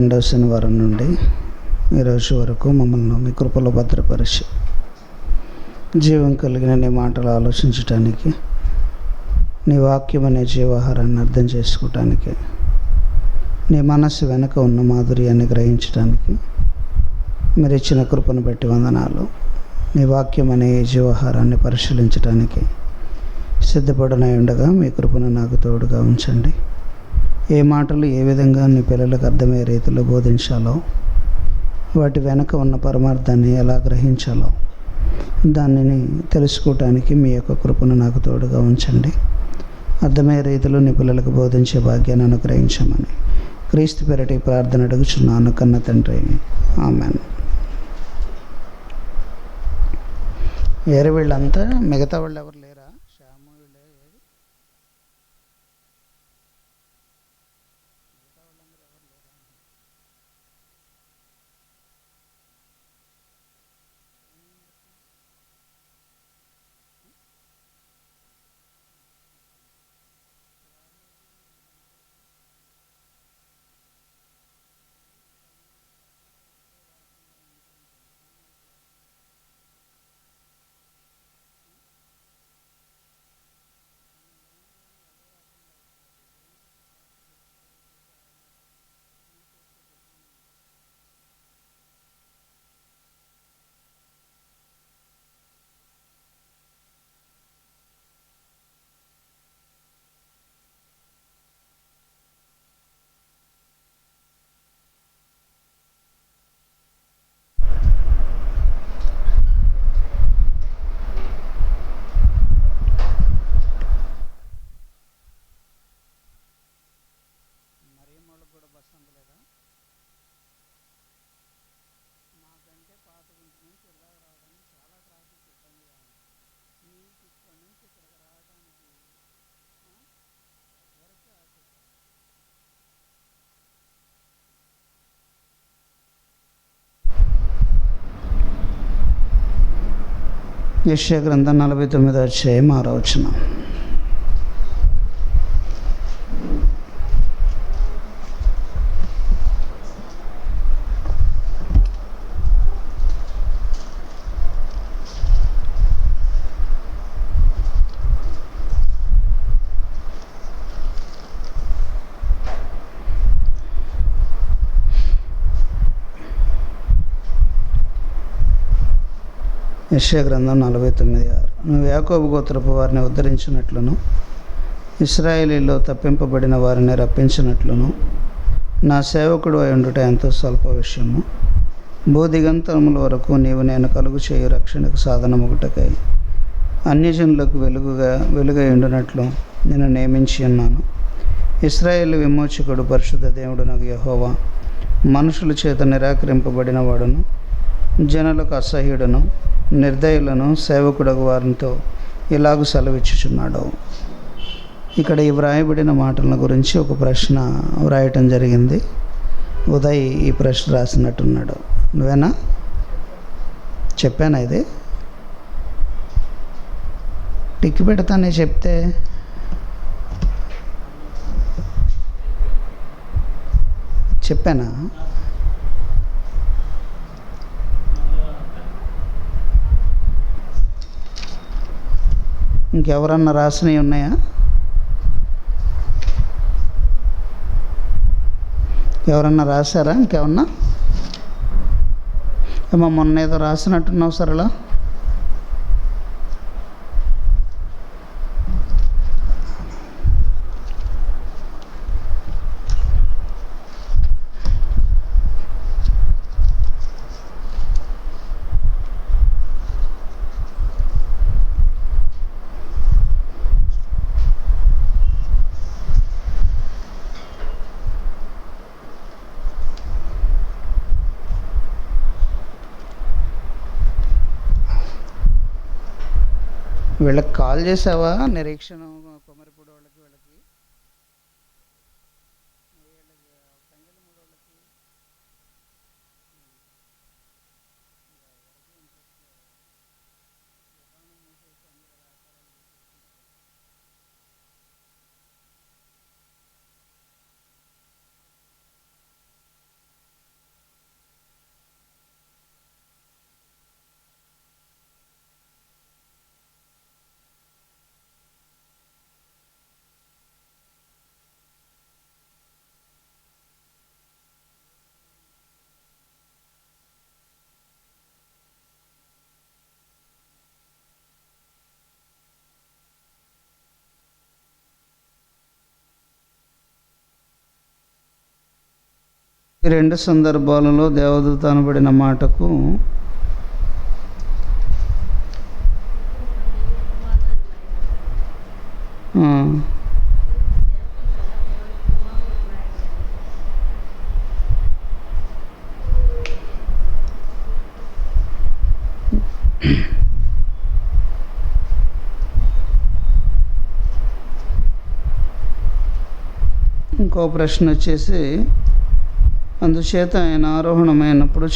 రెండవ శనివారం నుండి ఈరోజు వరకు మమ్మల్ని మీ కృపలో భద్రపరిచి జీవం కలిగిన నీ మాటలు ఆలోచించటానికి, నీ వాక్యం అనే జీవాహారాన్ని అర్థం చేసుకోవటానికి, నీ మనస్సు వెనక ఉన్న మాధుర్యాన్ని గ్రహించడానికి మీరు ఇచ్చిన కృపను బట్టి వందనాలు. నీ వాక్యం అనే జీవాహారాన్ని పరిశీలించడానికి సిద్ధపడనై ఉండగా మీ కృపను నాకు తోడుగా ఉంచండి. ఏ మాటలు ఏ విధంగా నీ పిల్లలకు అర్థమయ్యే రీతిలో బోధించాలో, వాటి వెనక ఉన్న పరమార్థాన్ని ఎలా గ్రహించాలో దానిని తెలుసుకోవటానికి మీ యొక్క కృపను నాకు తోడుగా ఉంచండి. అర్థమయ్యే రీతిలో నీ పిల్లలకు బోధించే భాగ్యాన్ని అనుగ్రహించమని క్రీస్తు పేరటి ప్రార్థన అడుగుచున్నాను కన్న తండ్రి, ఆమెన్. వీళ్ళంతా మిగతా వాళ్ళు ఎవరు లేరా? కూడా బస్సు అందలేదా? మాకంటే పాత ఇంటి నుంచి ఇలా రావడానికి చాలా ట్రాఫిక్ ఇబ్బందిగా ఉంది. మీకు ఇక్కడ నుంచి ఇక్కడికి రావడానికి వరకు యెషయా గ్రంథం 49వ అధ్యాయం 6వ వచనం. యెషయా గ్రంథం 49:6. నువ్వు యాకోబు గోత్రపు వారిని ఉద్ధరించినట్లును, ఇశ్రాయేలీలో తప్పింపబడిన వారిని రప్పించినట్లును, నా సేవకుడు అయి ఉండుట ఎంతో స్వల్ప విషయము. భూదిగంతముల వరకు నీవు నేను కలుగు చేయు రక్షణకు సాధనముగుటకై అన్యజనులకు వెలుగై ఉండునట్లు నేను నియమించి ఉన్నాను. ఇశ్రాయేలు విమోచకుడు పరిశుద్ధ దేవుడునగు యెహోవా మనుషుల చేత నిరాకరింపబడిన వాడును, జనులకు అసహ్యుడును, నిర్దయులను సేవకుడగు వారితో ఇలాగూ సెలవిచ్చుచున్నాడు. ఇక్కడ ఈ వ్రాయబడిన మాటల గురించి ఒక ప్రశ్న వ్రాయటం జరిగింది. ఉదయ్ ఈ ప్రశ్న రాసినట్టున్నాడు. నువ్వేనా? చెప్పానా? ఇది టిక్ పెడతానే చెప్తే చెప్పానా? ఇంకెవరన్నా రాసినవి ఉన్నాయా? ఎవరన్నా రాశారా? ఇంకేమన్నా? మొన్న ఏదో రాసినట్టున్నావు సరళ. వీళ్ళకి కాల్ చేసావా? నిరీక్షణ కొమరిపూడి వాళ్ళకి, వీళ్ళకి తంగెలమూడి వాళ్ళకి. ఈ రెండు సందర్భాలలో దేవదూత అనబడిన మాటకు ఇంకో ప్రశ్న వచ్చేసి, అందుచేత ఆయన ఆరోహణమైనప్పుడు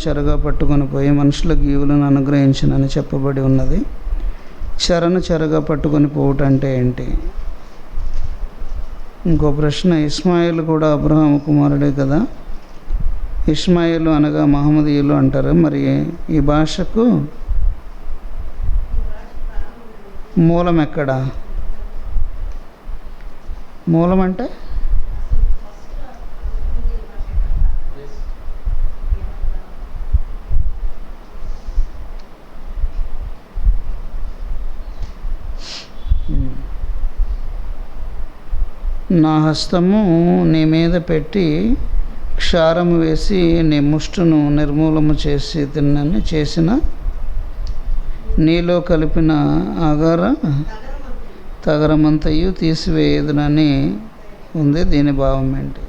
చెరగా పట్టుకొని పోయి మనుషులకు ఈవులను అనుగ్రహించినని చెప్పబడి ఉన్నది. చెరగా పట్టుకొని పోవటం అంటే ఏంటి? ఇంకో ప్రశ్న, ఇస్మాయిల్ కూడా అబ్రహాము కుమారుడే కదా, ఇస్మాయిలు అనగా మహమ్మదీయులు అంటారు. మరి ఈ భాషకు మూలం ఎక్కడ? మూలం అంటే నా హస్తము నీ మీద పెట్టి క్షారము వేసి నీ ముష్టును నిర్మూలము చేసి తిన్నని చేసిన నీలో కలిపిన ఆగార తగరమంతయు తీసివేయదునని ఉంది. దీని భావం ఏంటి?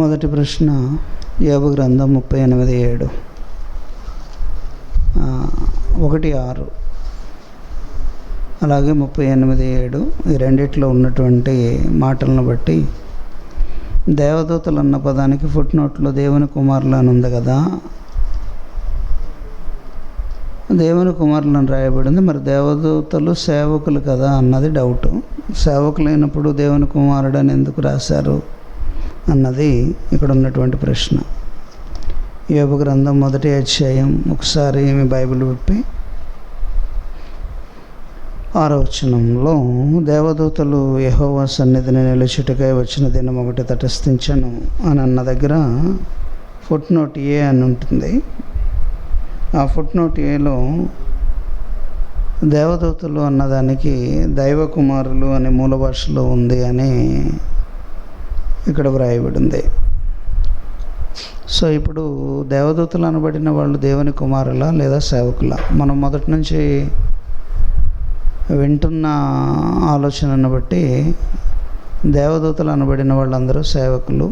మొదటి ప్రశ్న యోబు గ్రంథం 38:7, 1:6, అలాగే 38:7 ఈ రెండిట్లో ఉన్నటువంటి మాటలను బట్టి దేవదూతలు అన్న పదానికి ఫుట్ నోట్లో దేవుని కుమారులు అని ఉంది కదా, దేవుని కుమారులను రాయబడింది. మరి దేవదూతలు సేవకులు కదా అన్నది డౌటు. సేవకులైనప్పుడు దేవుని కుమారుడు అని ఎందుకు రాశారు అన్నది ఇక్కడ ఉన్నటువంటి ప్రశ్న. యోబు గ్రంథం 1వ అధ్యాయం ఒకసారి మీ బైబిల్ విప్పి 6వ వచనంలో, దేవదూతలు యెహోవా సన్నిధిని నిలుచుటకై వచ్చిన దినం ఒకటి తటస్థించను అని అన్న దగ్గర ఫుట్ నోట్ ఏ అని ఉంటుంది. ఆ ఫుట్ నోట్ ఏలో దేవదూతలు అన్నదానికి దైవ కుమారులు అనే మూల భాషలో ఉంది అని ఇక్కడ వ్రాయబడింది. సో ఇప్పుడు దేవదూతలు అనబడిన వాళ్ళు దేవుని కుమారులా లేదా సేవకులా? మనం మొదటి నుంచి వింటున్న ఆలోచనను బట్టి దేవదూతలు అనబడిన వాళ్ళందరూ సేవకులు.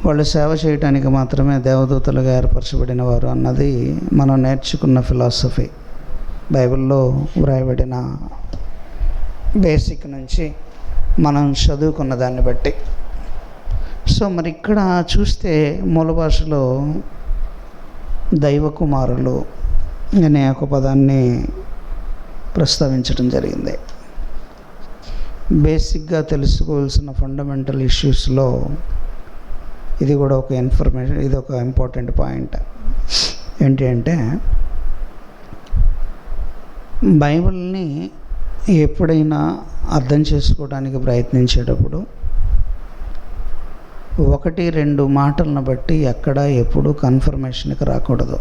వాళ్ళు సేవ చేయటానికి మాత్రమే దేవదూతలుగా ఏర్పరచబడిన వారు అన్నది మనం నేర్చుకున్న ఫిలాసఫీ, బైబిల్లో వ్రాయబడిన బేసిక్ నుంచి మనం చదువుకున్న దాన్ని బట్టి. సో మరి ఇక్కడ చూస్తే మూల భాషలో దైవ కుమారులు అనే ఒక పదాన్ని ప్రస్తావించడం జరిగింది. బేసిక్గా తెలుసుకోవాల్సిన ఫండమెంటల్ ఇష్యూస్లో ఇది కూడా ఒక ఇన్ఫర్మేషన్, ఇది ఒక ఇంపార్టెంట్ పాయింట్. ఏంటి అంటే, బైబిల్ని ఎప్పుడైనా అర్థం చేసుకోవడానికి ప్రయత్నించేటప్పుడు 1-2 మాటలను బట్టి ఎక్కడ ఎప్పుడు కన్ఫర్మేషన్కి రాకూడదు.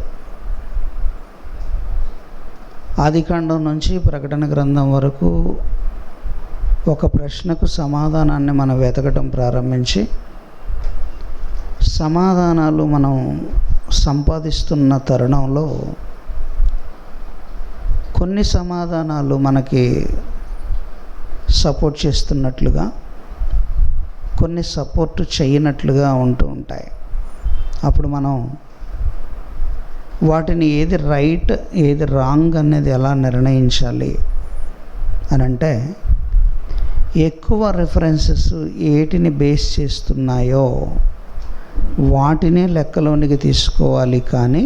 ఆదికాండం నుంచి ప్రకటన గ్రంథం వరకు ఒక ప్రశ్నకు సమాధానాన్ని మనం వెతకటం ప్రారంభించి సమాధానాలు మనం సంపాదిస్తున్న తరుణంలో కొన్ని సమాధానాలు మనకి సపోర్ట్ చేస్తున్నట్లుగా, కొన్ని సపోర్ట్ చేయనట్లుగా ఉంటూ ఉంటాయి. అప్పుడు మనం వాటిని ఏది రైట్ ఏది రాంగ్ అనేది ఎలా నిర్ణయించాలి అని అంటే, ఎక్కువ రెఫరెన్సెస్ ఏటిని బేస్ చేస్తున్నాయో వాటినే లెక్కలోనికి తీసుకోవాలి, కానీ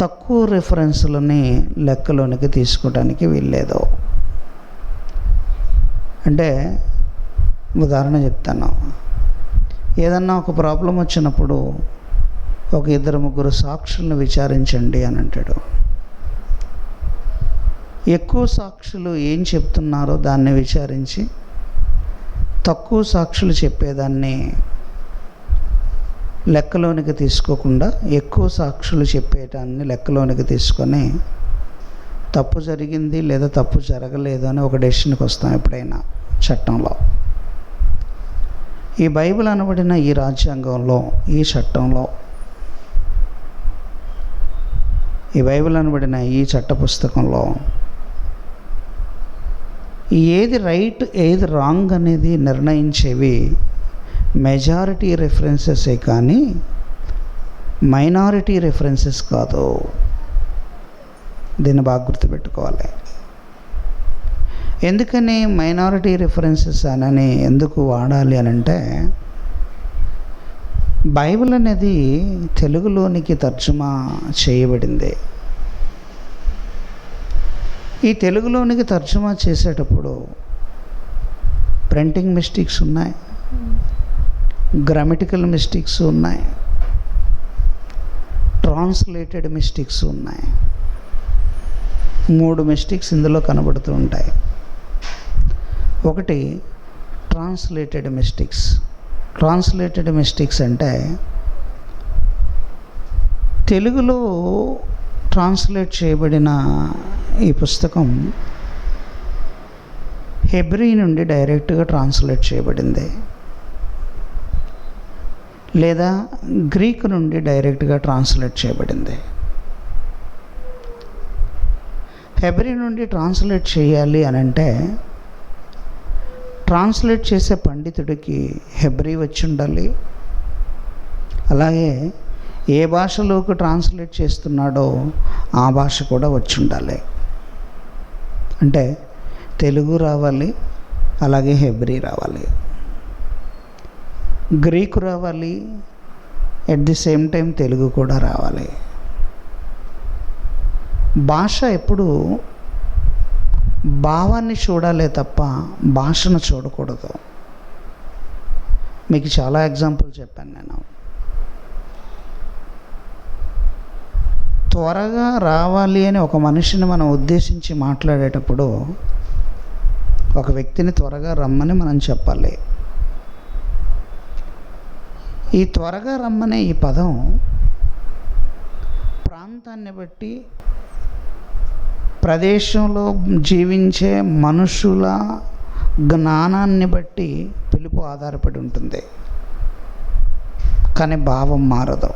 తక్కువ రెఫరెన్స్లని లెక్కలోనికి తీసుకోవడానికి వీల్లేదు. అంటే ఉదాహరణ చెప్తాను. ఏదన్నా ఒక ప్రాబ్లం వచ్చినప్పుడు ఒక 2-3 సాక్షులను విచారించండి అని అంటాడు. ఎక్కువ సాక్షులు ఏం చెప్తున్నారో దాన్ని విచారించి తక్కువ సాక్షులు చెప్పేదాన్ని లెక్కలోనికి తీసుకోకుండా ఎక్కువ సాక్షులు చెప్పేటాన్ని లెక్కలోనికి తీసుకొని తప్పు జరిగింది లేదా తప్పు జరగలేదు అని ఒక డెసిషన్కి వస్తాం ఎప్పుడైనా చట్టంలో. ఈ బైబిల్ అనబడిన ఈ రాజ్యాంగంలో, ఈ చట్టంలో, ఈ బైబిల్ అనబడిన ఈ చట్ట పుస్తకంలో ఏది రైట్ ఏది రాంగ్ అనేది నిర్ణయించేవి మెజారిటీ రెఫరెన్సెసే కానీ మైనారిటీ రెఫరెన్సెస్ కాదు. దీన్ని బాగా గుర్తుపెట్టుకోవాలి. ఎందుకని మైనారిటీ రెఫరెన్సెస్ అని ఎందుకు వాడాలి అని అంటే, బైబిల్ అనేది తెలుగులోనికి తర్జుమా చేయబడింది. ఈ తెలుగులోనికి తర్జుమా చేసేటప్పుడు ప్రింటింగ్ మిస్టేక్స్ ఉన్నాయి, గ్రామటికల్ మిస్టేక్స్ ఉన్నాయి, ట్రాన్స్లేటెడ్ మిస్టేక్స్ ఉన్నాయి. 3 మిస్టేక్స్ ఇందులో కనబడుతూ ఉంటాయి. ఒకటి ట్రాన్స్లేటెడ్ మిస్టేక్స్. ట్రాన్స్లేటెడ్ మిస్టేక్స్ అంటే తెలుగులో ట్రాన్స్లేట్ చేయబడిన ఈ పుస్తకం హెబ్రీ నుండి డైరెక్ట్గా ట్రాన్స్లేట్ చేయబడింది, లేదా గ్రీక్ నుండి డైరెక్ట్గా ట్రాన్స్లేట్ చేయబడింది. హెబ్రీ నుండి ట్రాన్స్లేట్ చేయాలి అని అంటే ట్రాన్స్లేట్ చేసే పండితుడికి హెబ్రీ వచ్చి ఉండాలి. అలాగే ఏ భాషలోకి ట్రాన్స్లేట్ చేస్తున్నాడో ఆ భాష కూడా వచ్చి ఉండాలి. అంటే తెలుగు రావాలి, అలాగే హెబ్రీ రావాలి, గ్రీకు రావాలి, at the same time Telugu కూడా రావాలి. భాష ఎప్పుడు భావాన్ని చూడాలే తప్ప భాషను చూడకూడదు. మీకు చాలా ఎగ్జాంపుల్ చెప్పాను నేను. త్వరగా రావాలి అని ఒక మనిషిని మనం ఉద్దేశించి మాట్లాడేటప్పుడు ఒక వ్యక్తిని త్వరగా రమ్మని మనం చెప్పాలి. ఈ త్వరగా రమ్మనే ఈ పదం ప్రాంతాన్ని బట్టి, ప్రదేశంలో జీవించే మనుషుల జ్ఞానాన్ని బట్టి పిలుపు ఆధారపడి ఉంటుంది, కానీ భావం మారదు.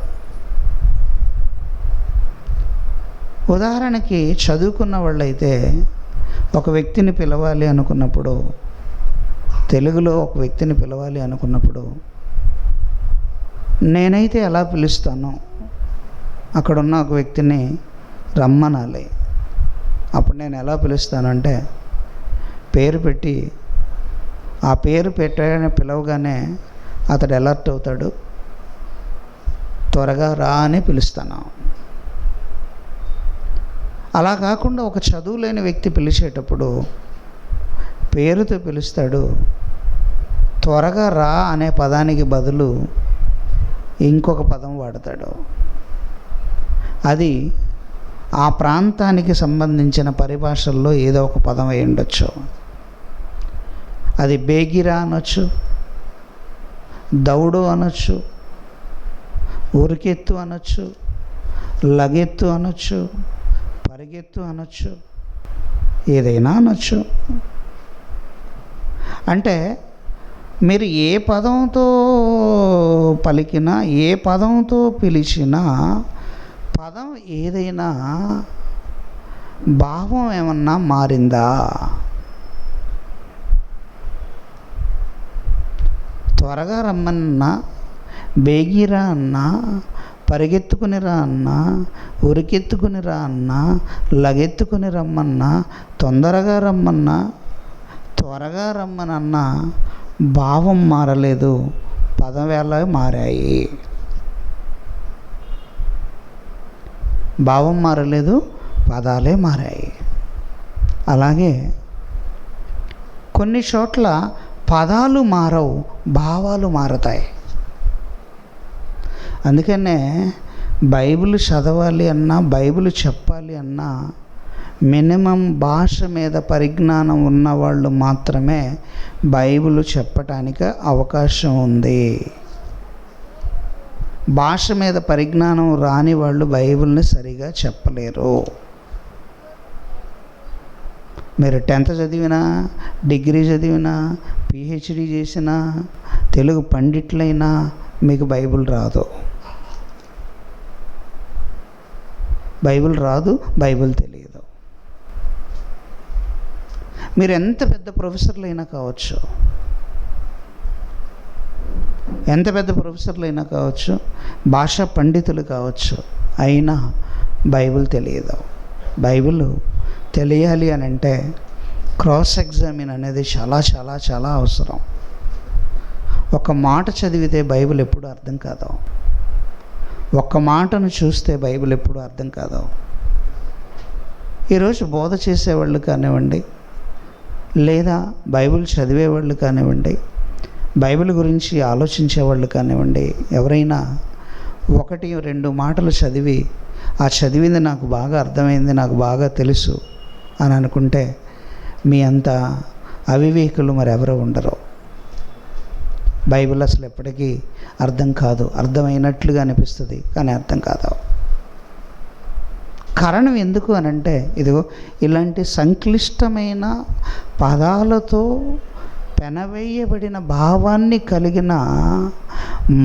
ఉదాహరణకి చదువుకున్న వాళ్ళైతే ఒక వ్యక్తిని పిలవాలి అనుకున్నప్పుడు, తెలుగులో ఒక వ్యక్తిని పిలవాలి అనుకున్నప్పుడు నేనైతే ఎలా పిలుస్తానో అక్కడున్న ఒక వ్యక్తిని రమ్మనాలి. అప్పుడు నేను ఎలా పిలుస్తానంటే పేరు పెట్టి, ఆ పేరు పెట్టాలని పిలవగానే అతడు అలర్ట్ అవుతాడు, త్వరగా రా అని పిలుస్తాను. అలా కాకుండా ఒక చదువు లేని వ్యక్తి పిలిచేటప్పుడు పేరుతో పిలుస్తాడు, త్వరగా రా అనే పదానికి బదులు ఇంకొక పదం వాడతాడు. అది ఆ ప్రాంతానికి సంబంధించిన పరిభాషల్లో ఏదో ఒక పదం అయి ఉండొచ్చు. అది బేగిరా అనొచ్చు, దౌడు అనొచ్చు, ఉరికెత్తు అనొచ్చు, లగెత్తు అనొచ్చు, పరిగెత్తు అనొచ్చు, ఏదైనా అనొచ్చు. అంటే మీరు ఏ పదంతో పలికినా, ఏ పదంతో పిలిచినా, పదం ఏదైనా భావం ఏమన్నా మారిందా? త్వరగా రమ్మన్నా, బేగిరా అన్నా, పరిగెత్తుకునిరా అన్నా, ఉరికెత్తుకునిరా అన్నా, లగెత్తుకుని రమ్మన్నా, తొందరగా రమ్మన్నా, త్వరగా రమ్మనన్నా భావం మారలేదు, పదవేళ మారాయి. భావం మారలేదు, పదాలే మారాయి. అలాగే కొన్ని చోట్ల పదాలు మారవు, భావాలు మారతాయి. అందుకనే బైబిల్ చదవాలి అన్నా, బైబిల్ చెప్పాలి అన్నా మినిమం భాష మీద పరిజ్ఞానం ఉన్నవాళ్ళు మాత్రమే బైబిల్ చెప్పటానికి అవకాశం ఉంది. భాష మీద పరిజ్ఞానం రాని వాళ్ళు బైబిల్ని సరిగా చెప్పలేరు. మీరు 10th చదివినా, డిగ్రీ చదివినా, PhD చేసినా, తెలుగు పండిట్లైనా మీకు బైబిల్ రాదు. బైబిల్ రాదు, బైబిల్ తెలియదు. మీరు ఎంత పెద్ద ప్రొఫెసర్లు అయినా కావచ్చు, ఎంత పెద్ద ప్రొఫెసర్లు అయినా కావచ్చు, భాషా పండితులు కావచ్చు, అయినా బైబిల్ తెలియదు. బైబిల్ తెలియాలి అని అంటే క్రాస్ ఎగ్జామిన్ అనేది చాలా చాలా చాలా అవసరం. ఒక మాట చదివితే బైబిల్ ఎప్పుడు అర్థం కాదు. ఒక్క మాటను చూస్తే బైబిల్ ఎప్పుడు అర్థం కాదు. ఈరోజు బోధ చేసేవాళ్ళు కానివ్వండి, లేదా బైబిల్ చదివేవాళ్ళు కానివ్వండి, బైబిల్ గురించి ఆలోచించేవాళ్ళు కానివ్వండి, ఎవరైనా 1-2 మాటలు చదివి ఆ చదివింది నాకు బాగా అర్థమైంది, నాకు బాగా తెలుసు అని అనుకుంటే మీ అంత అవివేకులు మరి ఎవరు ఉండరు. బైబిల్ అసలు ఎప్పటికీ అర్థం కాదు. అర్థమైనట్లుగా అనిపిస్తుంది కానీ అర్థం కాదు. కారణం ఎందుకు అనంటే, ఇదిగో ఇలాంటి సంక్లిష్టమైన పదాలతో పెనవేయబడిన భావాన్ని కలిగిన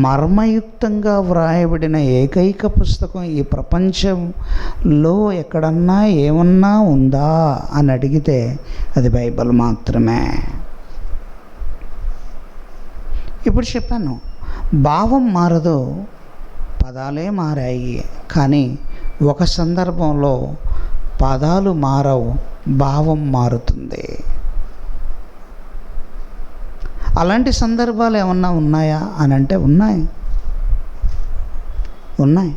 మర్మయుక్తంగా వ్రాయబడిన ఏకైక పుస్తకం ఈ ప్రపంచంలో ఎక్కడన్నా ఏమన్నా ఉందా అని అడిగితే అది బైబిల్ మాత్రమే. ఇప్పుడు చెప్పాను, భావం మారదు, పదాలే మారాయి. కానీ ఒక సందర్భంలో పదాలు మారవు, భావం మారుతుంది. అలాంటి సందర్భాలు ఏమన్నా ఉన్నాయా అని అంటే ఉన్నాయి.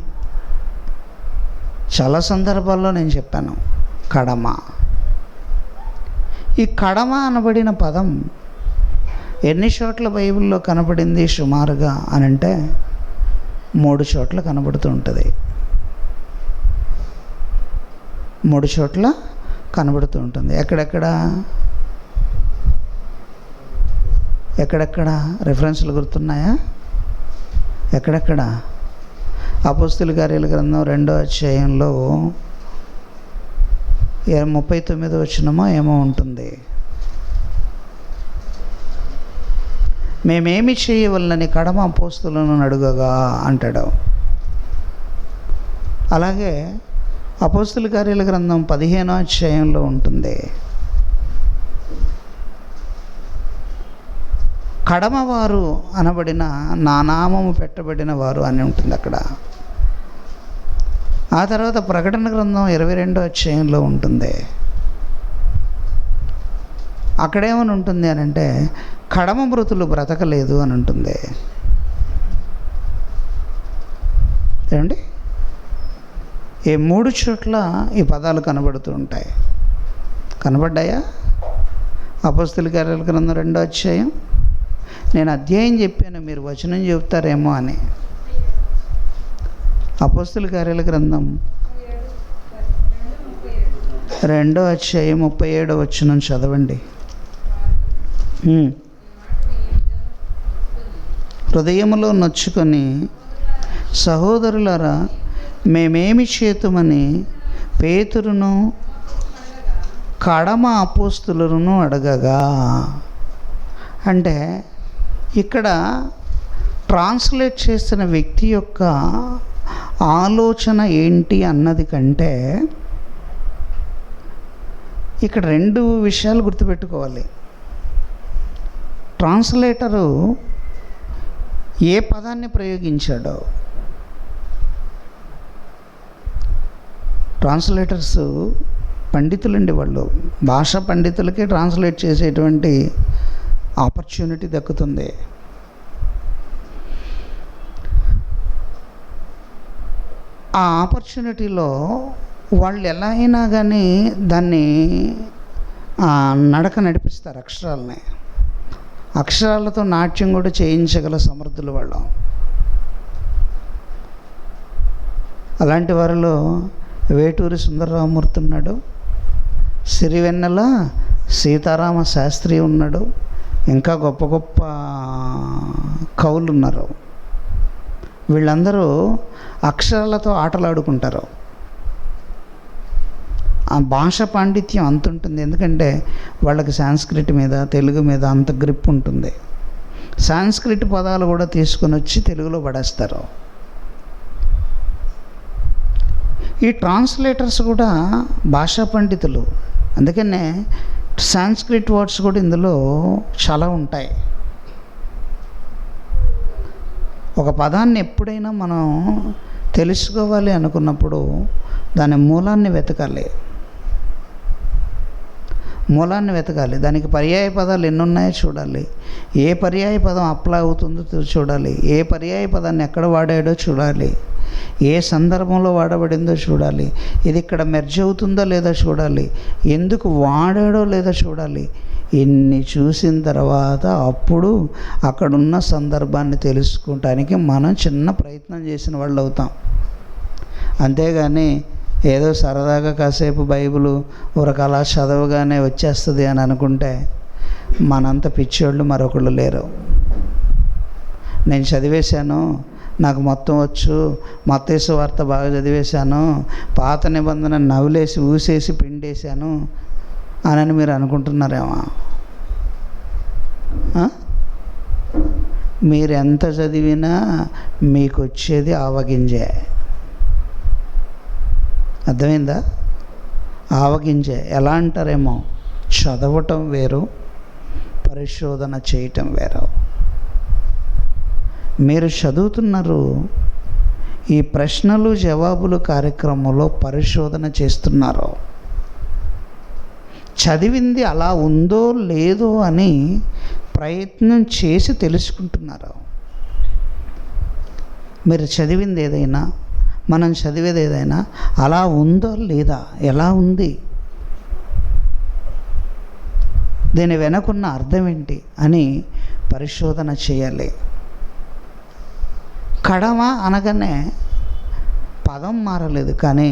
చాలా సందర్భాల్లో నేను చెప్పాను. కడమ, ఈ కడమ అనబడిన పదం ఎన్ని చోట్ల బైబిల్లో కనబడింది సుమారుగా అని అంటే 3 చోట్ల కనబడుతూ ఉంటుంది. 3 చోట్ల కనబడుతూ ఉంటుంది. ఎక్కడెక్కడ రెఫరెన్స్లు గుర్తున్నాయా? ఎక్కడెక్కడ? అపోస్తలుల కార్యాల గ్రంథం 2వ అధ్యాయంలో 39వ వచనమో ఏమో ఉంటుంది. మేమేమి చేయవలనని కడమ అపోస్తలులను అడుగగా అంటాడు. అలాగే అపోస్తలుల కార్యాల గ్రంథం 15వ అధ్యాయంలో ఉంటుంది. కడమవారు అనబడిన నా నామము పెట్టబడిన వారు అని ఉంటుంది అక్కడ. ఆ తర్వాత ప్రకటన గ్రంథం 22వ అధ్యాయంలో ఉంటుంది. అక్కడేమని ఉంటుంది అని అంటే కడమ మృతులు బ్రతకలేదు అని ఉంటుంది. ఏమండి? ఈ 3 చోట్ల ఈ పదాలు కనబడుతూ ఉంటాయి. కనబడ్డాయా? అపోస్తలుల కార్యాల గ్రంథం 2వ అధ్యాయం. నేను అధ్యాయం చెప్పాను, మీరు వచనం చెబుతారేమో అని. అపోస్తలుల కార్యాల గ్రంథం 2వ అధ్యాయం 37వ వచనం చదవండి. హృదయములో నొచ్చుకొని, సహోదరులారా మేమేమి చేతుమని పేతురును కడమ అపోస్తలులను అడగగా. అంటే ఇక్కడ ట్రాన్స్లేట్ చేసిన వ్యక్తి యొక్క ఆలోచన ఏంటి అన్నది కంటే ఇక్కడ 2 విషయాలు గుర్తుపెట్టుకోవాలి. ట్రాన్స్లేటరు ఏ పదాన్ని ప్రయోగించాడో, ట్రాన్స్లేటర్స్ పండితులండి, వాళ్ళు భాషా పండితులకి ట్రాన్స్లేట్ చేసేటువంటి ఆపర్చునిటీ దక్కుతుంది. ఆ ఆపర్చునిటీలో వాళ్ళు ఎలా అయినా కానీ దాన్ని నడక నడిపిస్తారు. అక్షరాలతో నాట్యం కూడా చేయించగల సమర్థులు వాళ్ళు. అలాంటి వారిలో వేటూరి సుందరరామూర్తి ఉన్నాడు, సిరివెన్నెల సీతారామ శాస్త్రి ఉన్నాడు, ఇంకా గొప్ప గొప్ప కవులు ఉన్నారు. వీళ్ళందరూ అక్షరాలతో ఆటలాడుకుంటారు. ఆ భాష పాండిత్యం అంత ఉంటుంది, ఎందుకంటే వాళ్ళకి సాంస్క్రిట్ మీద తెలుగు మీద అంత గ్రిప్ ఉంటుంది. సాంస్క్రిట్ పదాలు కూడా తీసుకొని వచ్చి తెలుగులో పడేస్తారు. ఈ ట్రాన్స్లేటర్స్ కూడా భాషా పండితులు, అందుకనే సాంస్క్రిట్ వర్డ్స్ కూడా ఇందులో చాలా ఉంటాయి. ఒక పదాన్ని ఎప్పుడైనా మనం తెలుసుకోవాలి అనుకున్నప్పుడు దాని మూలాన్ని వెతకాలి. దానికి పర్యాయ పదాలు ఎన్ని ఉన్నాయో చూడాలి. ఏ పర్యాయ పదం అప్లై అవుతుందో చూడాలి. ఏ పర్యాయ పదాన్ని ఎక్కడ వాడాడో చూడాలి. ఏ సందర్భంలో వాడబడిందో చూడాలి. ఇది ఇక్కడ మెర్జ్ అవుతుందో లేదో చూడాలి. ఎందుకు వాడాడో లేదో చూడాలి. ఇన్ని చూసిన తర్వాత అప్పుడు అక్కడున్న సందర్భాన్ని తెలుసుకోవటానికి మనం చిన్న ప్రయత్నం చేసిన వాళ్ళు అవుతాం. అంతేగాని ఏదో సరదాగా కాసేపు బైబిల్ అలా చదవగానే వచ్చేస్తుంది అని అనుకుంటే మనంత పిచ్చోళ్ళు మరొకళ్ళు లేరు. నేను చదివేశాను, నాకు మొత్తం వచ్చు, మత్తయి సువార్త బాగా చదివేశాను, పాత నిబంధన నవ్వులేసి ఊసేసి పిండేశాను అని మీరు అనుకుంటున్నారేమో. మీరు ఎంత చదివినా మీకు వచ్చేది ఆవగింజే. అర్థమైందా? ఆవగింజే. ఎలా అంటారేమో, చదవటం వేరు, పరిశోధన చేయటం వేరు. మీరు చదువుతున్నారు, ఈ ప్రశ్నలు జవాబులు కార్యక్రమంలో పరిశోధన చేస్తున్నారు. చదివింది అలా ఉందో లేదో అని ప్రయత్నం చేసి తెలుసుకుంటున్నారు. మీరు చదివింది ఏదైనా, మనం చదివేది ఏదైనా అలా ఉందో లేదా, ఎలా ఉంది, దీని వెనకున్న అర్థం ఏంటి అని పరిశోధన చేయాలి. కడమ అనగానే పదం మారలేదు, కానీ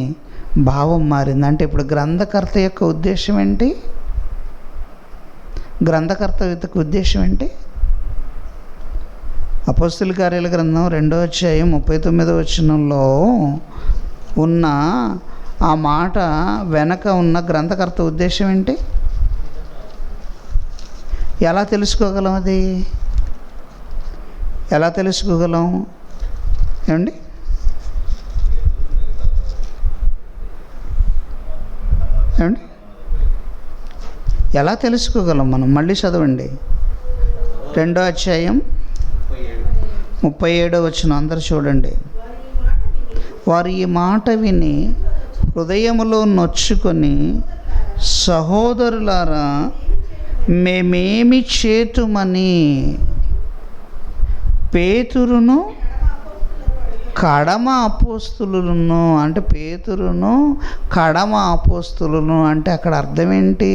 భావం మారింది. అంటే ఇప్పుడు గ్రంథకర్త యొక్క ఉద్దేశం ఏంటి? గ్రంథకర్త యొక్క ఉద్దేశం ఏంటి? అపోస్తలుల కార్యాల గ్రంథం 2వ అధ్యాయం 39వ వచనంలో ఉన్న ఆ మాట వెనక ఉన్న గ్రంథకర్త ఉద్దేశం ఏంటి? ఎలా తెలుసుకోగలం? అది ఎలా తెలుసుకోగలం? ఏమండి? ఏమండి ఎలా తెలుసుకోగలం మనం? మళ్ళీ చదవండి. 2వ అధ్యాయం 37వ వచనం అందరూ చూడండి. వారు ఈ మాట విని హృదయములో నొచ్చుకొని, సహోదరులారా మేమేమి చేతుమని పేతురును కడమ అపోస్తులను, అంటే పేతురును కడమ అపోస్తులను అంటే అక్కడ అర్థం ఏంటి?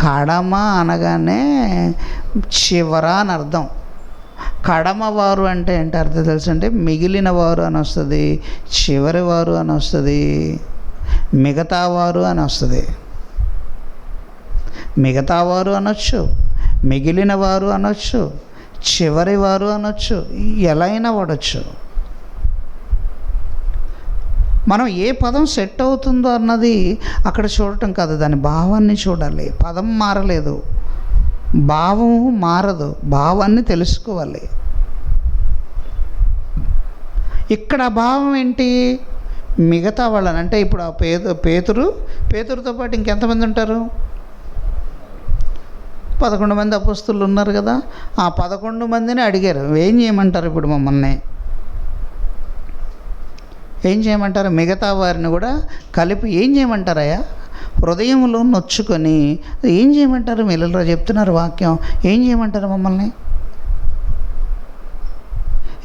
కడమ అనగానే చివర అని అర్థం. కడమవారు అంటే ఏంటి అర్థం తెలుసు? అంటే మిగిలిన వారు అని వస్తుంది, చివరి వారు అని వస్తుంది, మిగతా వారు అని వస్తుంది. మిగతా వారు అనొచ్చు, మిగిలిన వారు అనొచ్చు, చివరి వారు అనొచ్చు, ఎలా అయినా వాడచ్చు. మనం ఏ పదం సెట్ అవుతుందో అన్నది అక్కడ చూడటం కాదు, దాని భావాన్ని చూడాలి. పదం మారలేదు, భావం మారదు, భావాన్ని తెలుసుకోవాలి. ఇక్కడ భావం ఏంటి? మిగతా వాళ్ళని, అంటే ఇప్పుడు ఆ పేతురుతో పాటు ఇంకెంతమంది ఉంటారు? 11 మంది అపోస్తలులు ఉన్నారు కదా. ఆ 11 మందిని అడిగారు, ఏం చేయమంటారు ఇప్పుడు మమ్మల్ని? ఏం చేయమంటారు? మిగతా వారిని కూడా కలిపి ఏం చేయమంటారయ్యా? హృదయంలో నొచ్చుకొని ఏం చేయమంటారు? మిల్లరా చెప్తున్నారు వాక్యం. ఏం చేయమంటారు మమ్మల్ని?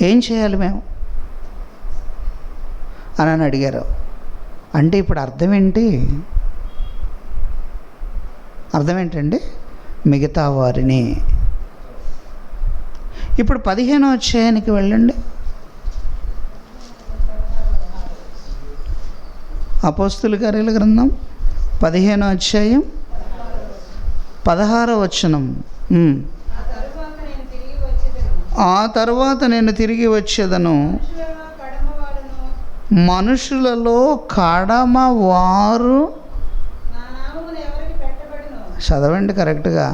ఏం చేయాలి మేము అని అడిగారు. అంటే ఇప్పుడు అర్థం ఏంటి? అర్థం ఏంటండి? మిగతా వారిని. ఇప్పుడు 15వ అధ్యాయానికి వెళ్ళండి. అపోస్తలుల కార్యాల గ్రంథం 15వ అధ్యాయం 16వ వచనం. ఆ తర్వాత నేను తిరిగి వచ్చేదను, మనుషులలో కడమవారు. చదవండి కరెక్ట్గా.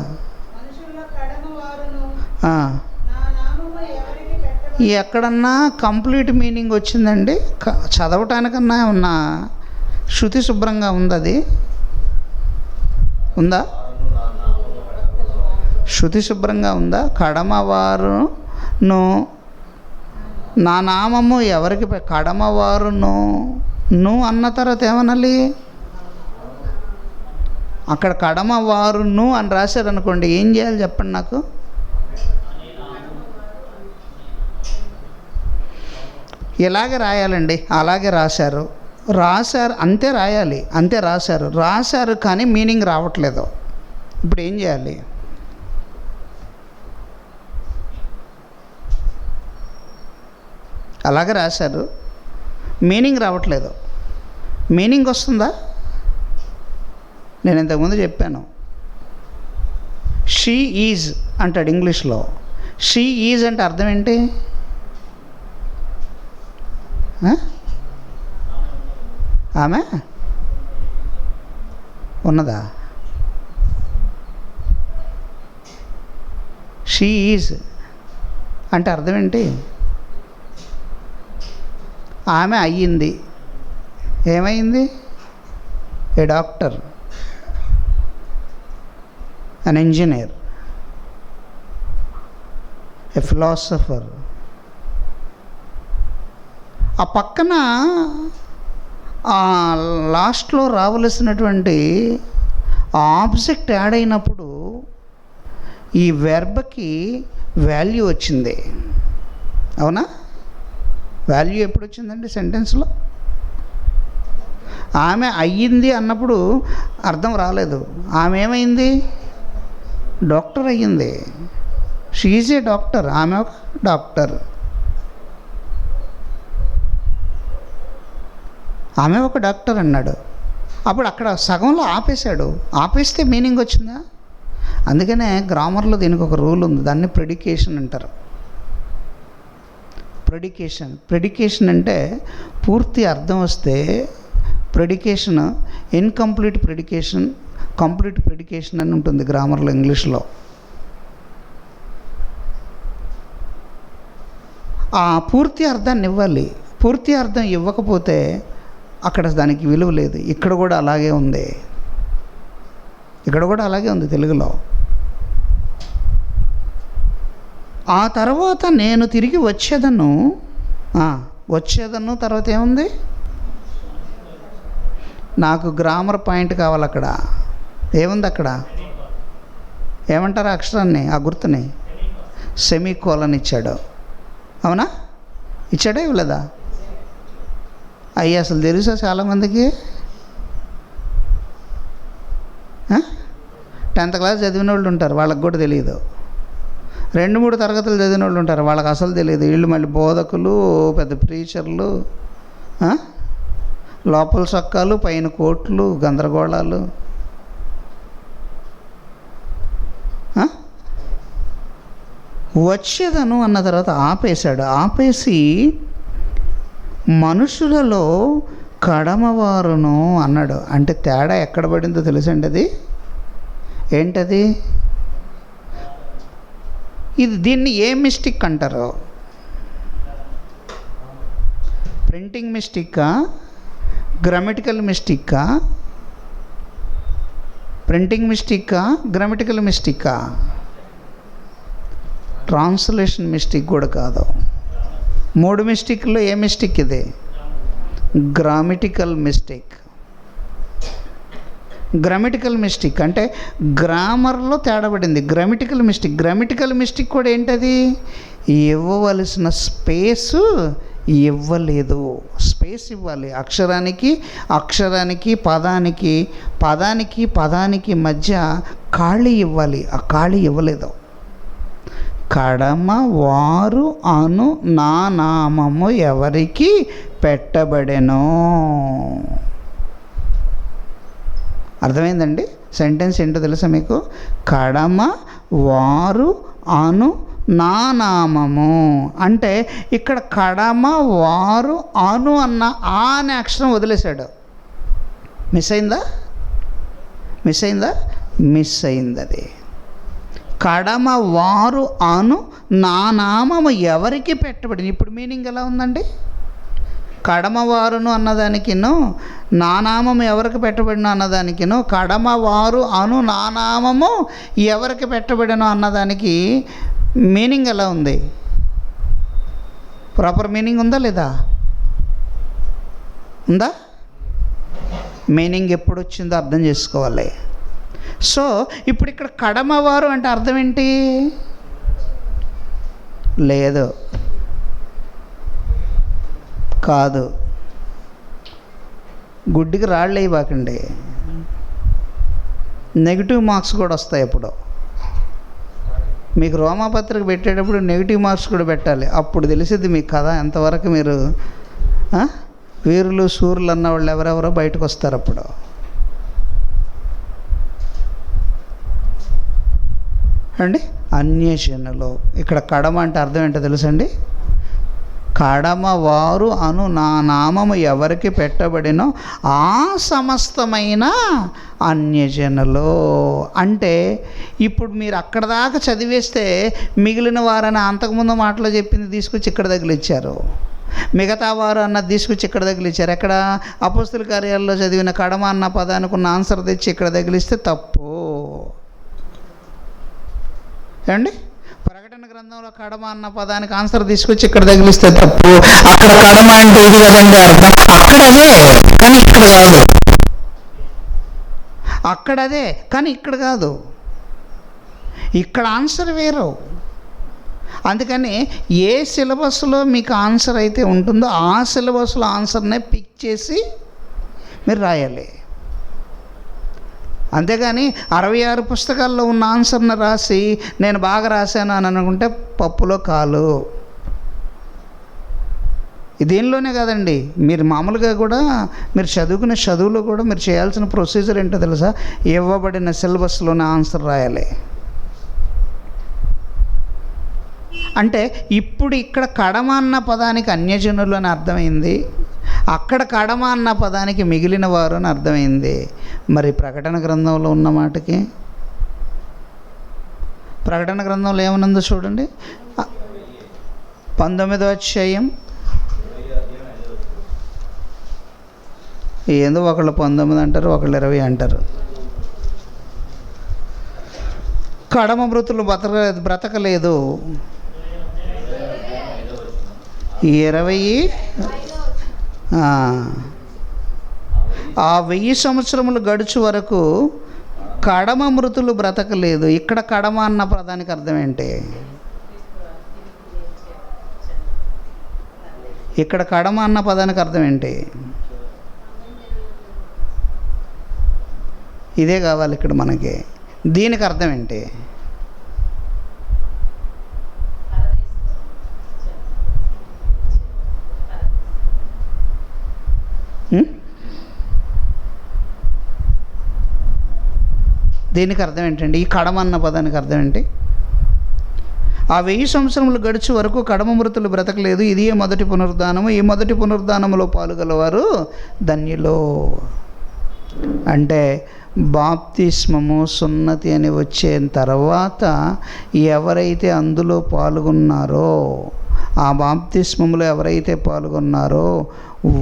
ఎక్కడన్నా కంప్లీట్ మీనింగ్ వచ్చిందండి? చదవటానికన్నా ఉన్న శృతి శుభ్రంగా ఉంది? అది ఉందా? శృతి శుభ్రంగా ఉందా? కడమవారును నా నామము ఎవరికి కడమవారును అన్న తర్వాత ఏమనాలి? అక్కడ కడమవారును అని రాశారనుకోండి, ఏం చేయాలి చెప్పండి నాకు? ఇలాగే రాయాలండి. అలాగే రాశారు అంతే రాయాలి, అంతే రాశారు కానీ మీనింగ్ రావట్లేదు. ఇప్పుడు ఏం చేయాలి? అలాగే రాశారు, మీనింగ్ రావట్లేదు. మీనింగ్ వస్తుందా? నేను ఇంతకుముందు చెప్పాను, షీ ఈజ్ అంటాడు ఇంగ్లీష్లో. షీ ఈజ్ అంటే అర్థం ఏంటి? ఆమె ఉన్నదా? షీ ఈజ్ అంటే అర్థం ఏంటి? ఆమె అయ్యింది. ఏమైంది? ఏ doctor, an engineer, a philosopher. ఆ పక్కన లాస్ట్లో రావలసినటువంటి ఆబ్జెక్ట్ యాడ్ అయినప్పుడు ఈ వెర్బ్కి వాల్యూ వచ్చింది. అవునా? వాల్యూ ఎప్పుడు వచ్చిందండి సెంటెన్స్లో? ఆమె అయ్యింది అన్నప్పుడు అర్థం రాలేదు. ఆమె ఏమైంది? డాక్టర్ అయ్యింది. She is a doctor. ఆమె ఒక డాక్టర్. ఆమె ఒక డాక్టర్ అన్నాడు. అప్పుడు అక్కడ సగంలో ఆపేశాడు. ఆపేస్తే మీనింగ్ వచ్చిందా? అందుకనే గ్రామర్లో దీనికి ఒక రూల్ ఉంది, దాన్ని ప్రెడికేషన్ అంటారు. ప్రెడికేషన్ అంటే పూర్తి అర్థం వస్తే ప్రెడికేషన్, ఇన్కంప్లీట్ ప్రెడికేషన్, కంప్లీట్ ప్రెడికేషన్ అని ఉంటుంది గ్రామర్లో, ఇంగ్లీష్లో. ఆ పూర్తి అర్థాన్ని ఇవ్వాలి. పూర్తి అర్థం ఇవ్వకపోతే అక్కడ దానికి విలువ లేదు. ఇక్కడ కూడా అలాగే ఉంది తెలుగులో. ఆ తర్వాత నేను తిరిగి వచ్చేదను తర్వాత ఏముంది? నాకు గ్రామర్ పాయింట్ కావాలి. అక్కడ ఏముంది? అక్కడ ఏమంటారు అక్షరాన్ని, ఆ గుర్తుని? సెమీకోలన్ ఇచ్చాడు. అవునా? ఇచ్చాడా ఇవ్వలేదా? అయ్యి అసలు తెలుసా చాలామందికి? 10th క్లాస్ చదివిన వాళ్ళు ఉంటారు, వాళ్ళకి కూడా తెలియదు. 2-3 తరగతులు చదివిన వాళ్ళు ఉంటారు, వాళ్ళకి అసలు తెలియదు. వీళ్ళు మళ్ళీ బోధకులు, పెద్ద ప్రీచర్లు, లోపల సొక్కాలు, పైన కోట్లు, గందరగోళాలు. వచ్చేదను అన్న తర్వాత ఆపేశాడు. ఆపేసి మనుషులలో కడమవారును అన్నాడు. అంటే తేడా ఎక్కడ పడిందో తెలుసండి? అది ఏంటది? దీన్ని ఏ మిస్టేక్ అంటారు? ప్రింటింగ్ మిస్టేకా? గ్రామటికల్ మిస్టేకా? ప్రింటింగ్ మిస్టేకా? గ్రామటికల్ మిస్టేకా? ట్రాన్స్లేషన్ మిస్టేక్ కూడా కాదు. 3 మిస్టేక్లో ఏ మిస్టేక్ ఇది? Grammatical mistake. గ్రామటికల్ మిస్టేక్ అంటే గ్రామర్లో తేడా పడింది. గ్రామటికల్ మిస్టేక్ కూడా ఏంటది? ఇవ్వవలసిన స్పేసు ఇవ్వలేదు. స్పేస్ ఇవ్వాలి. అక్షరానికి పదానికి మధ్య ఖాళీ ఇవ్వాలి. ఆ ఖాళీ ఇవ్వలేదు. కడమవారు అను నా నామము ఎవరికి పెట్టబడెనో. అర్థమైందండి? సెంటెన్స్ ఏంటో తెలుసా మీకు? కడమవారు అను నా నామము అంటే ఇక్కడ కడమ వారు అను అన్న ఆ అనే అక్షరం వదిలేశాడు. మిస్ అయిందా? మిస్ అయింది అది. కడమ వారు అను నా నామము ఎవరికి పెట్టబడింది. ఇప్పుడు మీనింగ్ ఎలా ఉందండి? కడమవారును అన్నదానికిను నా నామము ఎవరికి పెట్టబడిన అన్నదానికిను కడమవారు అను నా నామము ఎవరికి పెట్టబడినో అన్నదానికి మీనింగ్ ఎలా ఉంది? ప్రాపర్ మీనింగ్ ఉందా లేదా? ఉందా? మీనింగ్ ఎప్పుడు వచ్చిందో అర్థం చేసుకోవాలి. సో ఇప్పుడు ఇక్కడ కడమవారు అంటే అర్థం ఏంటి? లేదు, కాదు. గుడ్డికి రాళ్ళు వేయబాకండి. నెగిటివ్ మార్క్స్ కూడా వస్తాయి. ఇప్పుడు మీకు రోమాపత్రిక పెట్టేటప్పుడు నెగిటివ్ మార్క్స్ కూడా పెట్టాలి. అప్పుడు తెలిసిద్ది మీకు కదా ఎంతవరకు మీరు వీరులు సూర్యులు అన్న వాళ్ళు ఎవరెవరో బయటకు వస్తారు. అప్పుడు అండి అన్యజనులు. ఇక్కడ కడమ అంటే అర్థం ఏంటో తెలుసండి? కడమ వారు అను నా నామము ఎవరికి పెట్టబడినో ఆ సమస్తమైన అన్యజనులు. అంటే ఇప్పుడు మీరు అక్కడ దాకా చదివేస్తే మిగిలిన వారని అంతకుముందు మాటలో చెప్పింది తీసుకొచ్చి ఇక్కడ తగిలిచ్చారు. మిగతా వారు అన్నది తీసుకొచ్చి ఇక్కడ తగిలిచ్చారు. ఎక్కడ? అపోస్తుల కార్యాల్లో చదివిన కడమ అన్న పదానికి ఉన్న ఆన్సర్ తెచ్చి ఇక్కడ తగిలిస్తే తప్పు ఏమండి? ప్రకటన గ్రంథంలో కడమ అన్న పదానికి ఆన్సర్ తీసుకొచ్చి ఇక్కడ తగిలిస్తే తప్పు. అక్కడ కడమ అంటే ఇది కదండి అర్థం. అక్కడదే కానీ ఇక్కడ కాదు. అక్కడదే కానీ ఇక్కడ కాదు. ఇక్కడ ఆన్సర్ వేరు. అందుకని ఏ సిలబస్లో మీకు ఆన్సర్ అయితే ఉంటుందో ఆ సిలబస్లో ఆన్సర్నే పిక్ చేసి మీరు రాయాలి. అంతేగాని 66 పుస్తకాల్లో ఉన్న ఆన్సర్ని రాసి నేను బాగా రాశాను అని అనుకుంటే పప్పులో కాలు. దీనిలోనే కాదండి, మీరు మామూలుగా కూడా మీరు చదువుకునే చదువులో కూడా మీరు చేయాల్సిన ప్రొసీజర్ ఏంటో తెలుసా? ఇవ్వబడిన సిలబస్లోనే ఆన్సర్ రాయాలి. అంటే ఇప్పుడు ఇక్కడ కడమ అన్న పదానికి అన్యజనులు అని అర్థమైంది, అక్కడ కడమ అన్న పదానికి మిగిలిన వారు అని అర్థమైంది. మరి ప్రకటన గ్రంథంలో ఉన్న మాటకి ప్రకటన గ్రంథంలో ఏమనుందో చూడండి. 19వ అధ్యాయం. ఏందో ఒకళ్ళు 19 అంటారు, ఒకళ్ళు 20 అంటారు. కడమ మృతులు బ్రతకలేదు. 20 ఆ 1000 సంవత్సరములు గడుచు వరకు కడమ మృతులు బ్రతకలేదు. ఇక్కడ కడమ అన్న పదానికి అర్థం ఏంటి? ఇక్కడ కడమ అన్న పదానికి అర్థం ఏంటి? ఇదే కావాలి ఇక్కడ మనకి. దీనికి అర్థం ఏంటి? దీనికి అర్థం ఏంటండి? ఈ కడమ అన్న పదానికి అర్థం ఏంటి? ఆ 1000 సంవత్సరములు గడిచే వరకు కడమ మృతులు బ్రతకలేదు. ఇదే మొదటి పునరుద్ధానము. ఈ మొదటి పునరుద్ధానములో పాలుగలవారు ధన్యులు. అంటే బాప్తిస్మము సున్నతి అని వచ్చిన తర్వాత ఎవరైతే అందులో పాల్గొన్నారో, ఆ బాప్తిస్మములో ఎవరైతే పాల్గొన్నారో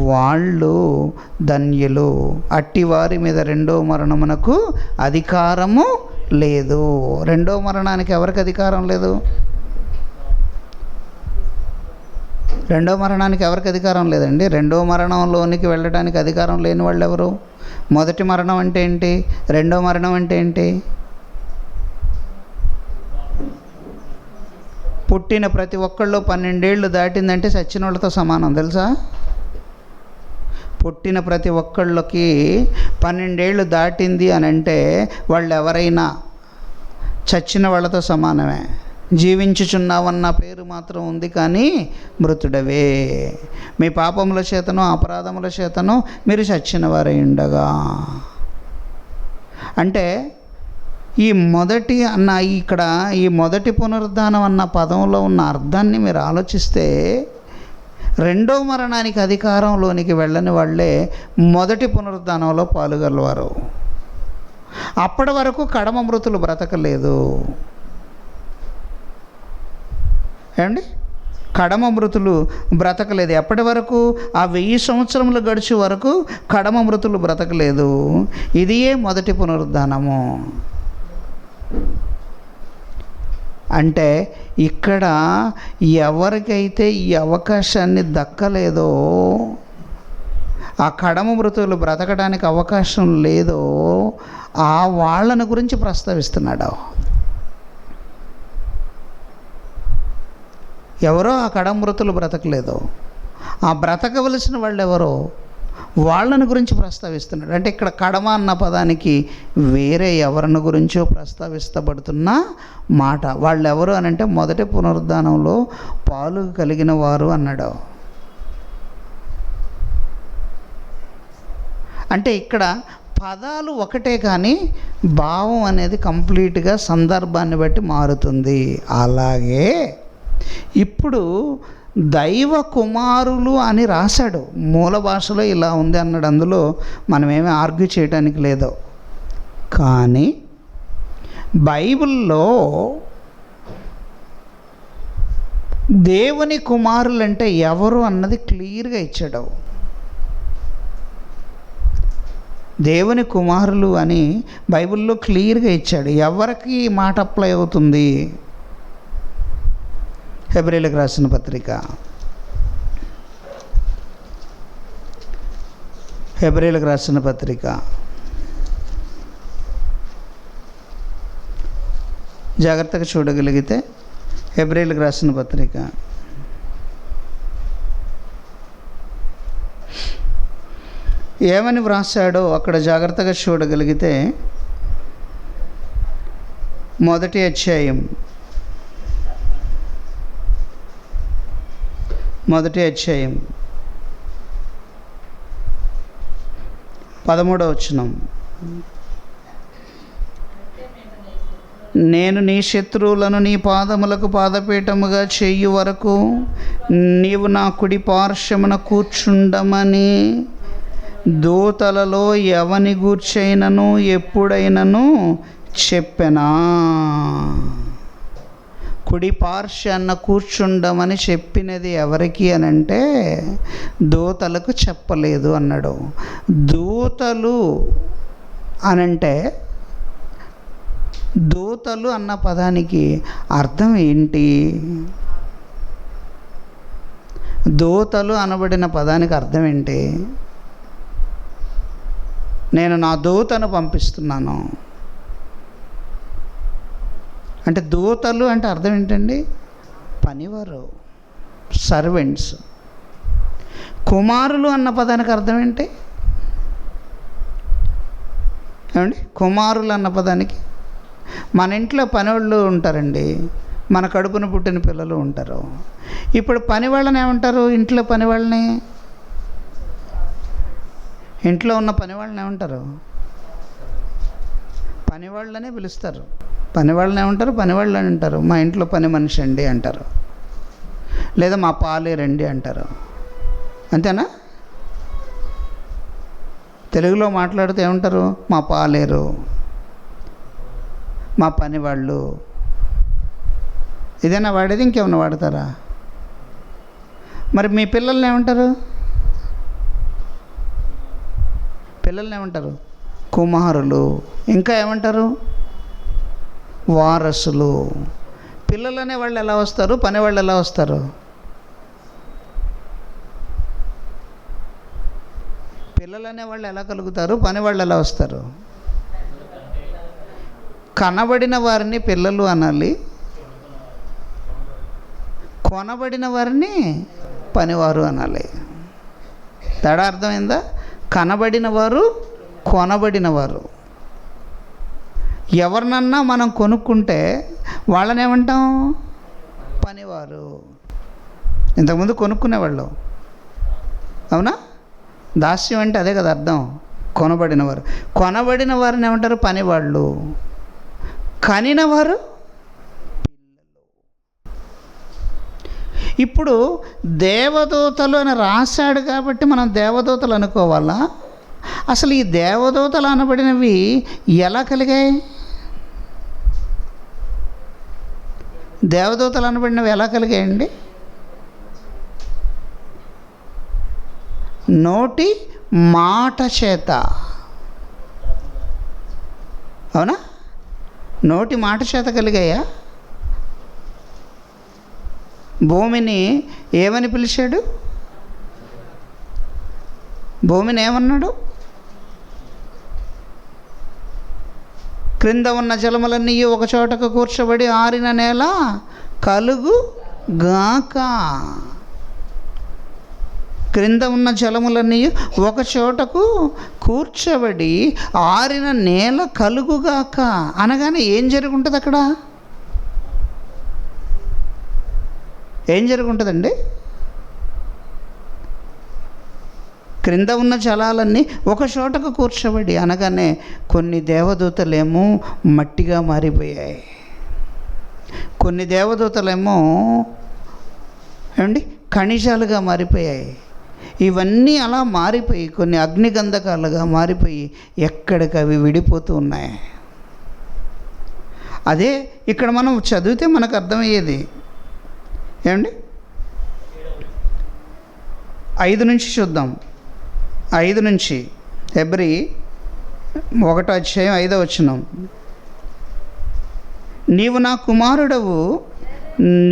వాళ్ళు ధన్యులు. అట్టి వారి మీద రెండో మరణమునకు అధికారము లేదు. రెండో మరణానికి ఎవరికి అధికారం లేదు? రెండో మరణానికి ఎవరికి అధికారం లేదండి. రెండో మరణంలోనికి వెళ్ళడానికి అధికారం లేని వాళ్ళు ఎవరు? మొదటి మరణం అంటే ఏంటి? రెండో మరణం అంటే ఏంటి? పుట్టిన ప్రతి ఒక్కళ్ళు 12 ఏళ్ళు దాటిందంటే చచ్చిన వాళ్ళతో సమానం తెలుసా? పుట్టిన ప్రతి ఒక్కళ్ళకి 12 ఏళ్ళు దాటింది అని అంటే వాళ్ళు ఎవరైనా చచ్చిన వాళ్ళతో సమానమే. జీవించుచున్నావన్న పేరు మాత్రం ఉంది కానీ మృతుడవే. మీ పాపముల చేతను అపరాధముల చేతను మీరు చచ్చిన వారై ఉండగా. అంటే ఈ మొదటి అన్న ఇక్కడ ఈ మొదటి పునరుద్ధానం అన్న పదంలో ఉన్న అర్థాన్ని మీరు ఆలోచిస్తే, రెండో మరణానికి అధికారంలోనికి వెళ్ళని వాళ్ళే మొదటి పునరుద్ధానంలో పాలుగలవారు. అప్పటి వరకు కడమ మృతులు బ్రతకలేదు. ఏమండి, కడమ మృతులు బ్రతకలేదు. ఎప్పటి వరకు? ఆ 1000 సంవత్సరములు గడిచే వరకు కడమ మృతులు బ్రతకలేదు. ఇదియే మొదటి పునరుద్ధానము. అంటే ఇక్కడ ఎవరికైతే ఈ అవకాశాన్ని దక్కలేదో, ఆ కడమ మృతులు బ్రతకడానికి అవకాశం లేదో, ఆ వాళ్ళని గురించి ప్రస్తావిస్తున్నాడు. ఎవరో ఆ కడమ మృతులు బ్రతకలేదు, ఆ బ్రతకవలసిన వాళ్ళు ఎవరో వాళ్ళని గురించి ప్రస్తావిస్తున్నాడు. అంటే ఇక్కడ కడమ అన్న పదానికి వేరే ఎవరిని గురించో ప్రస్తావిస్తబడుతున్న మాట. వాళ్ళు ఎవరు అని అంటే మొదటి పునరుద్ధానంలో పాలు కలిగిన వారు అన్నాడు. అంటే ఇక్కడ పదాలు ఒకటే కానీ భావం అనేది కంప్లీట్గా సందర్భాన్ని బట్టి మారుతుంది. అలాగే ఇప్పుడు దైవ కుమారులు అని రాశాడు. మూల భాషలో ఇలా ఉంది అన్నాడు. అందులో మనమేమీ ఆర్గ్యూ చేయడానికి లేదు. కానీ బైబిల్లో దేవుని కుమారులు అంటే ఎవరు అన్నది క్లియర్గా ఇచ్చాడు. దేవుని కుమారులు అని బైబిల్లో క్లియర్గా ఇచ్చాడు. ఎవరికి ఈ మాట అప్లై అవుతుంది? హెబ్రీయులకు రాసిన పత్రిక, హెబ్రీయులకు రాసిన పత్రిక జాగ్రత్తగా చూడగలిగితే, హెబ్రీయులకు రాసిన పత్రిక ఏమని వ్రాసాడో అక్కడ జాగ్రత్తగా చూడగలిగితే, మొదటి అధ్యాయం 13వ వచనం, నేను నీ శత్రువులను నీ పాదములకు పాదపీఠముగా చేయు వరకు నీవు నా కుడి పార్శ్వమున కూర్చుండమని దూతలలో ఎవని గూర్చైనను ఎప్పుడైనను చెప్పెనా? కుడి పార్శ్వాన కూర్చుండమని చెప్పినది ఎవరికి అనంటే దూతలకు చెప్పలేదు అన్నాడు. దూతలు అనంటే, దూతలు అన్న పదానికి అర్థం ఏంటి? దూతలు అనబడిన పదానికి అర్థం ఏంటి? నేను నా దూతను పంపిస్తున్నాను అంటే, దూతలు అంటే అర్థం ఏంటండి? పనివారు, సర్వెంట్స్. కుమారులు అన్న పదానికి అర్థం ఏంటి? ఏమండి, కుమారులు అన్న పదానికి మన ఇంట్లో పనివాళ్ళు ఉంటారండి, మన కడుపున పుట్టిన పిల్లలు ఉంటారు. ఇప్పుడు పని వాళ్ళని ఏమంటారు? ఇంట్లో పని వాళ్ళని, ఇంట్లో ఉన్న పని వాళ్ళని ఏమంటారు? పనివాళ్ళనే పిలుస్తారు. పనివాళ్ళని ఏమంటారు? పనివాళ్ళు అని అంటారు. మా ఇంట్లో పని మనిషి అండి అంటారు, లేదా మా పాలేరండి అంటారు. అంతేనా? తెలుగులో మాట్లాడితే ఏమంటారు? మా పాలేరు, మా పనివాళ్ళు. ఇదేనా వాడేది? ఇంకేమన్నా వాడతారా? మరి మీ పిల్లల్ని ఏమంటారు? పిల్లల్ని ఏమంటారు? కుమారులు. ఇంకా ఏమంటారు? వారసులు. పిల్లలనే వాళ్ళు ఎలా వస్తారు? పని వాళ్ళు ఎలా వస్తారు? పిల్లలనే వాళ్ళు ఎలా కలుగుతారు? పని వాళ్ళు ఎలా వస్తారు? కనబడిన వారిని పిల్లలు అనాలి, కొనబడిన వారిని పనివారు అనాలి. తేడా అర్థమైందా? కనబడిన వారు, కొనబడిన వారు. ఎవరినన్నా మనం కొనుక్కుంటే వాళ్ళని ఏమంటాం? పనివారు. ఇంతకుముందు కొనుక్కునేవాళ్ళు, అవునా? దాస్యం అంటే అదే కదా అర్థం, కొనబడిన వారు. కొనబడిన వారిని ఏమంటారు? పనివాళ్ళు. కనినవారు. ఇప్పుడు దేవదూతలు అని రాశాడు కాబట్టి మనం దేవదూతలు అనుకోవాలా? అసలు ఈ దేవదూతలు అనబడినవి ఎలా కలిగాయి? దేవదూతలు అనబడినవి ఎలా కలిగాయండి? నోటి మాట చేత. అవునా? నోటి మాట చేత కలిగాయా? భూమిని ఏమని పిలిచాడు? భూమిని ఏమన్నాడు? క్రింద ఉన్న జలములన్నీ ఒక చోటకు కూర్చోబడి ఆరిన నేల కలుగు గాక. క్రింద ఉన్న జలములన్నీ ఒక చోటకు కూర్చోబడి ఆరిన నేల కలుగుగాక అనగానే ఏం జరుగుంటుంది అక్కడ? ఏం జరుగుంటుందండి? క్రింద ఉన్న జలాలన్నీ ఒక చోటకు కూర్చోబడి అనగానే కొన్ని దేవదూతలేమో మట్టిగా మారిపోయాయి, కొన్ని దేవదూతలేమో ఏమండి ఖనిజాలుగా మారిపోయాయి. ఇవన్నీ అలా మారిపోయి కొన్ని అగ్నిగంధకాలుగా మారిపోయి ఎక్కడికి అవి విడిపోతూ ఉన్నాయి. అదే ఇక్కడ మనం చదివితే మనకు అర్థమయ్యేది. ఏమండి 5 నుంచి చూద్దాం. 5 నుంచి హెబ్రీ 1:5 నీవు నా కుమారుడవు,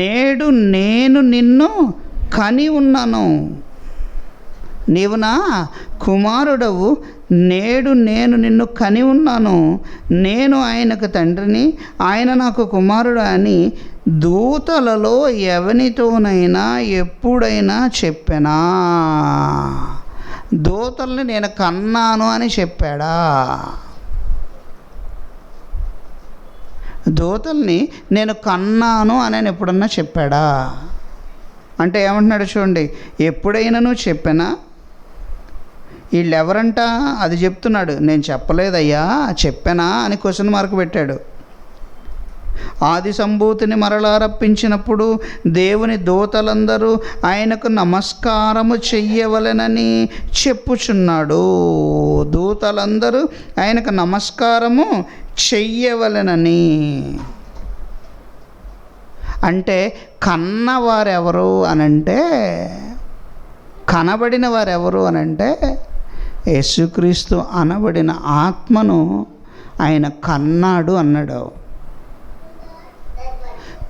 నేడు నేను నిన్ను కని ఉన్నాను. నీవు నా కుమారుడవు, నేడు నేను నిన్ను కని ఉన్నాను. నేను ఆయనకు తండ్రిని, ఆయన నాకు కుమారుడు అని దూతలలో ఎవనితోనైనా ఎప్పుడైనా చెప్పానా? దూతల్ని నేను కన్నాను అని చెప్పాడా? దూతల్ని నేను కన్నాను అని ఎప్పుడన్నా చెప్పాడా? అంటే ఏమంటున్నాడు చూడండి, ఎప్పుడైనాను చెప్పానా? వీళ్ళెవరంట అది చెప్తున్నాడు. నేను చెప్పలేదయ్యా, చెప్పానా అని క్వశ్చన్ మార్క్ పెట్టాడు. ఆది సంభూతిని మరలా రప్పించినప్పుడు దేవుని దూతలందరూ ఆయనకు నమస్కారము చెయ్యవలెనని చెప్పుచున్నాడు. దూతలందరూ ఆయనకు నమస్కారము చెయ్యవలెనని అంటే కన్నవారెవరు అనంటే, కనబడిన వారెవరు అనంటే యేసుక్రీస్తు అనబడిన ఆత్మను ఆయన కన్నాడు అన్నాడు.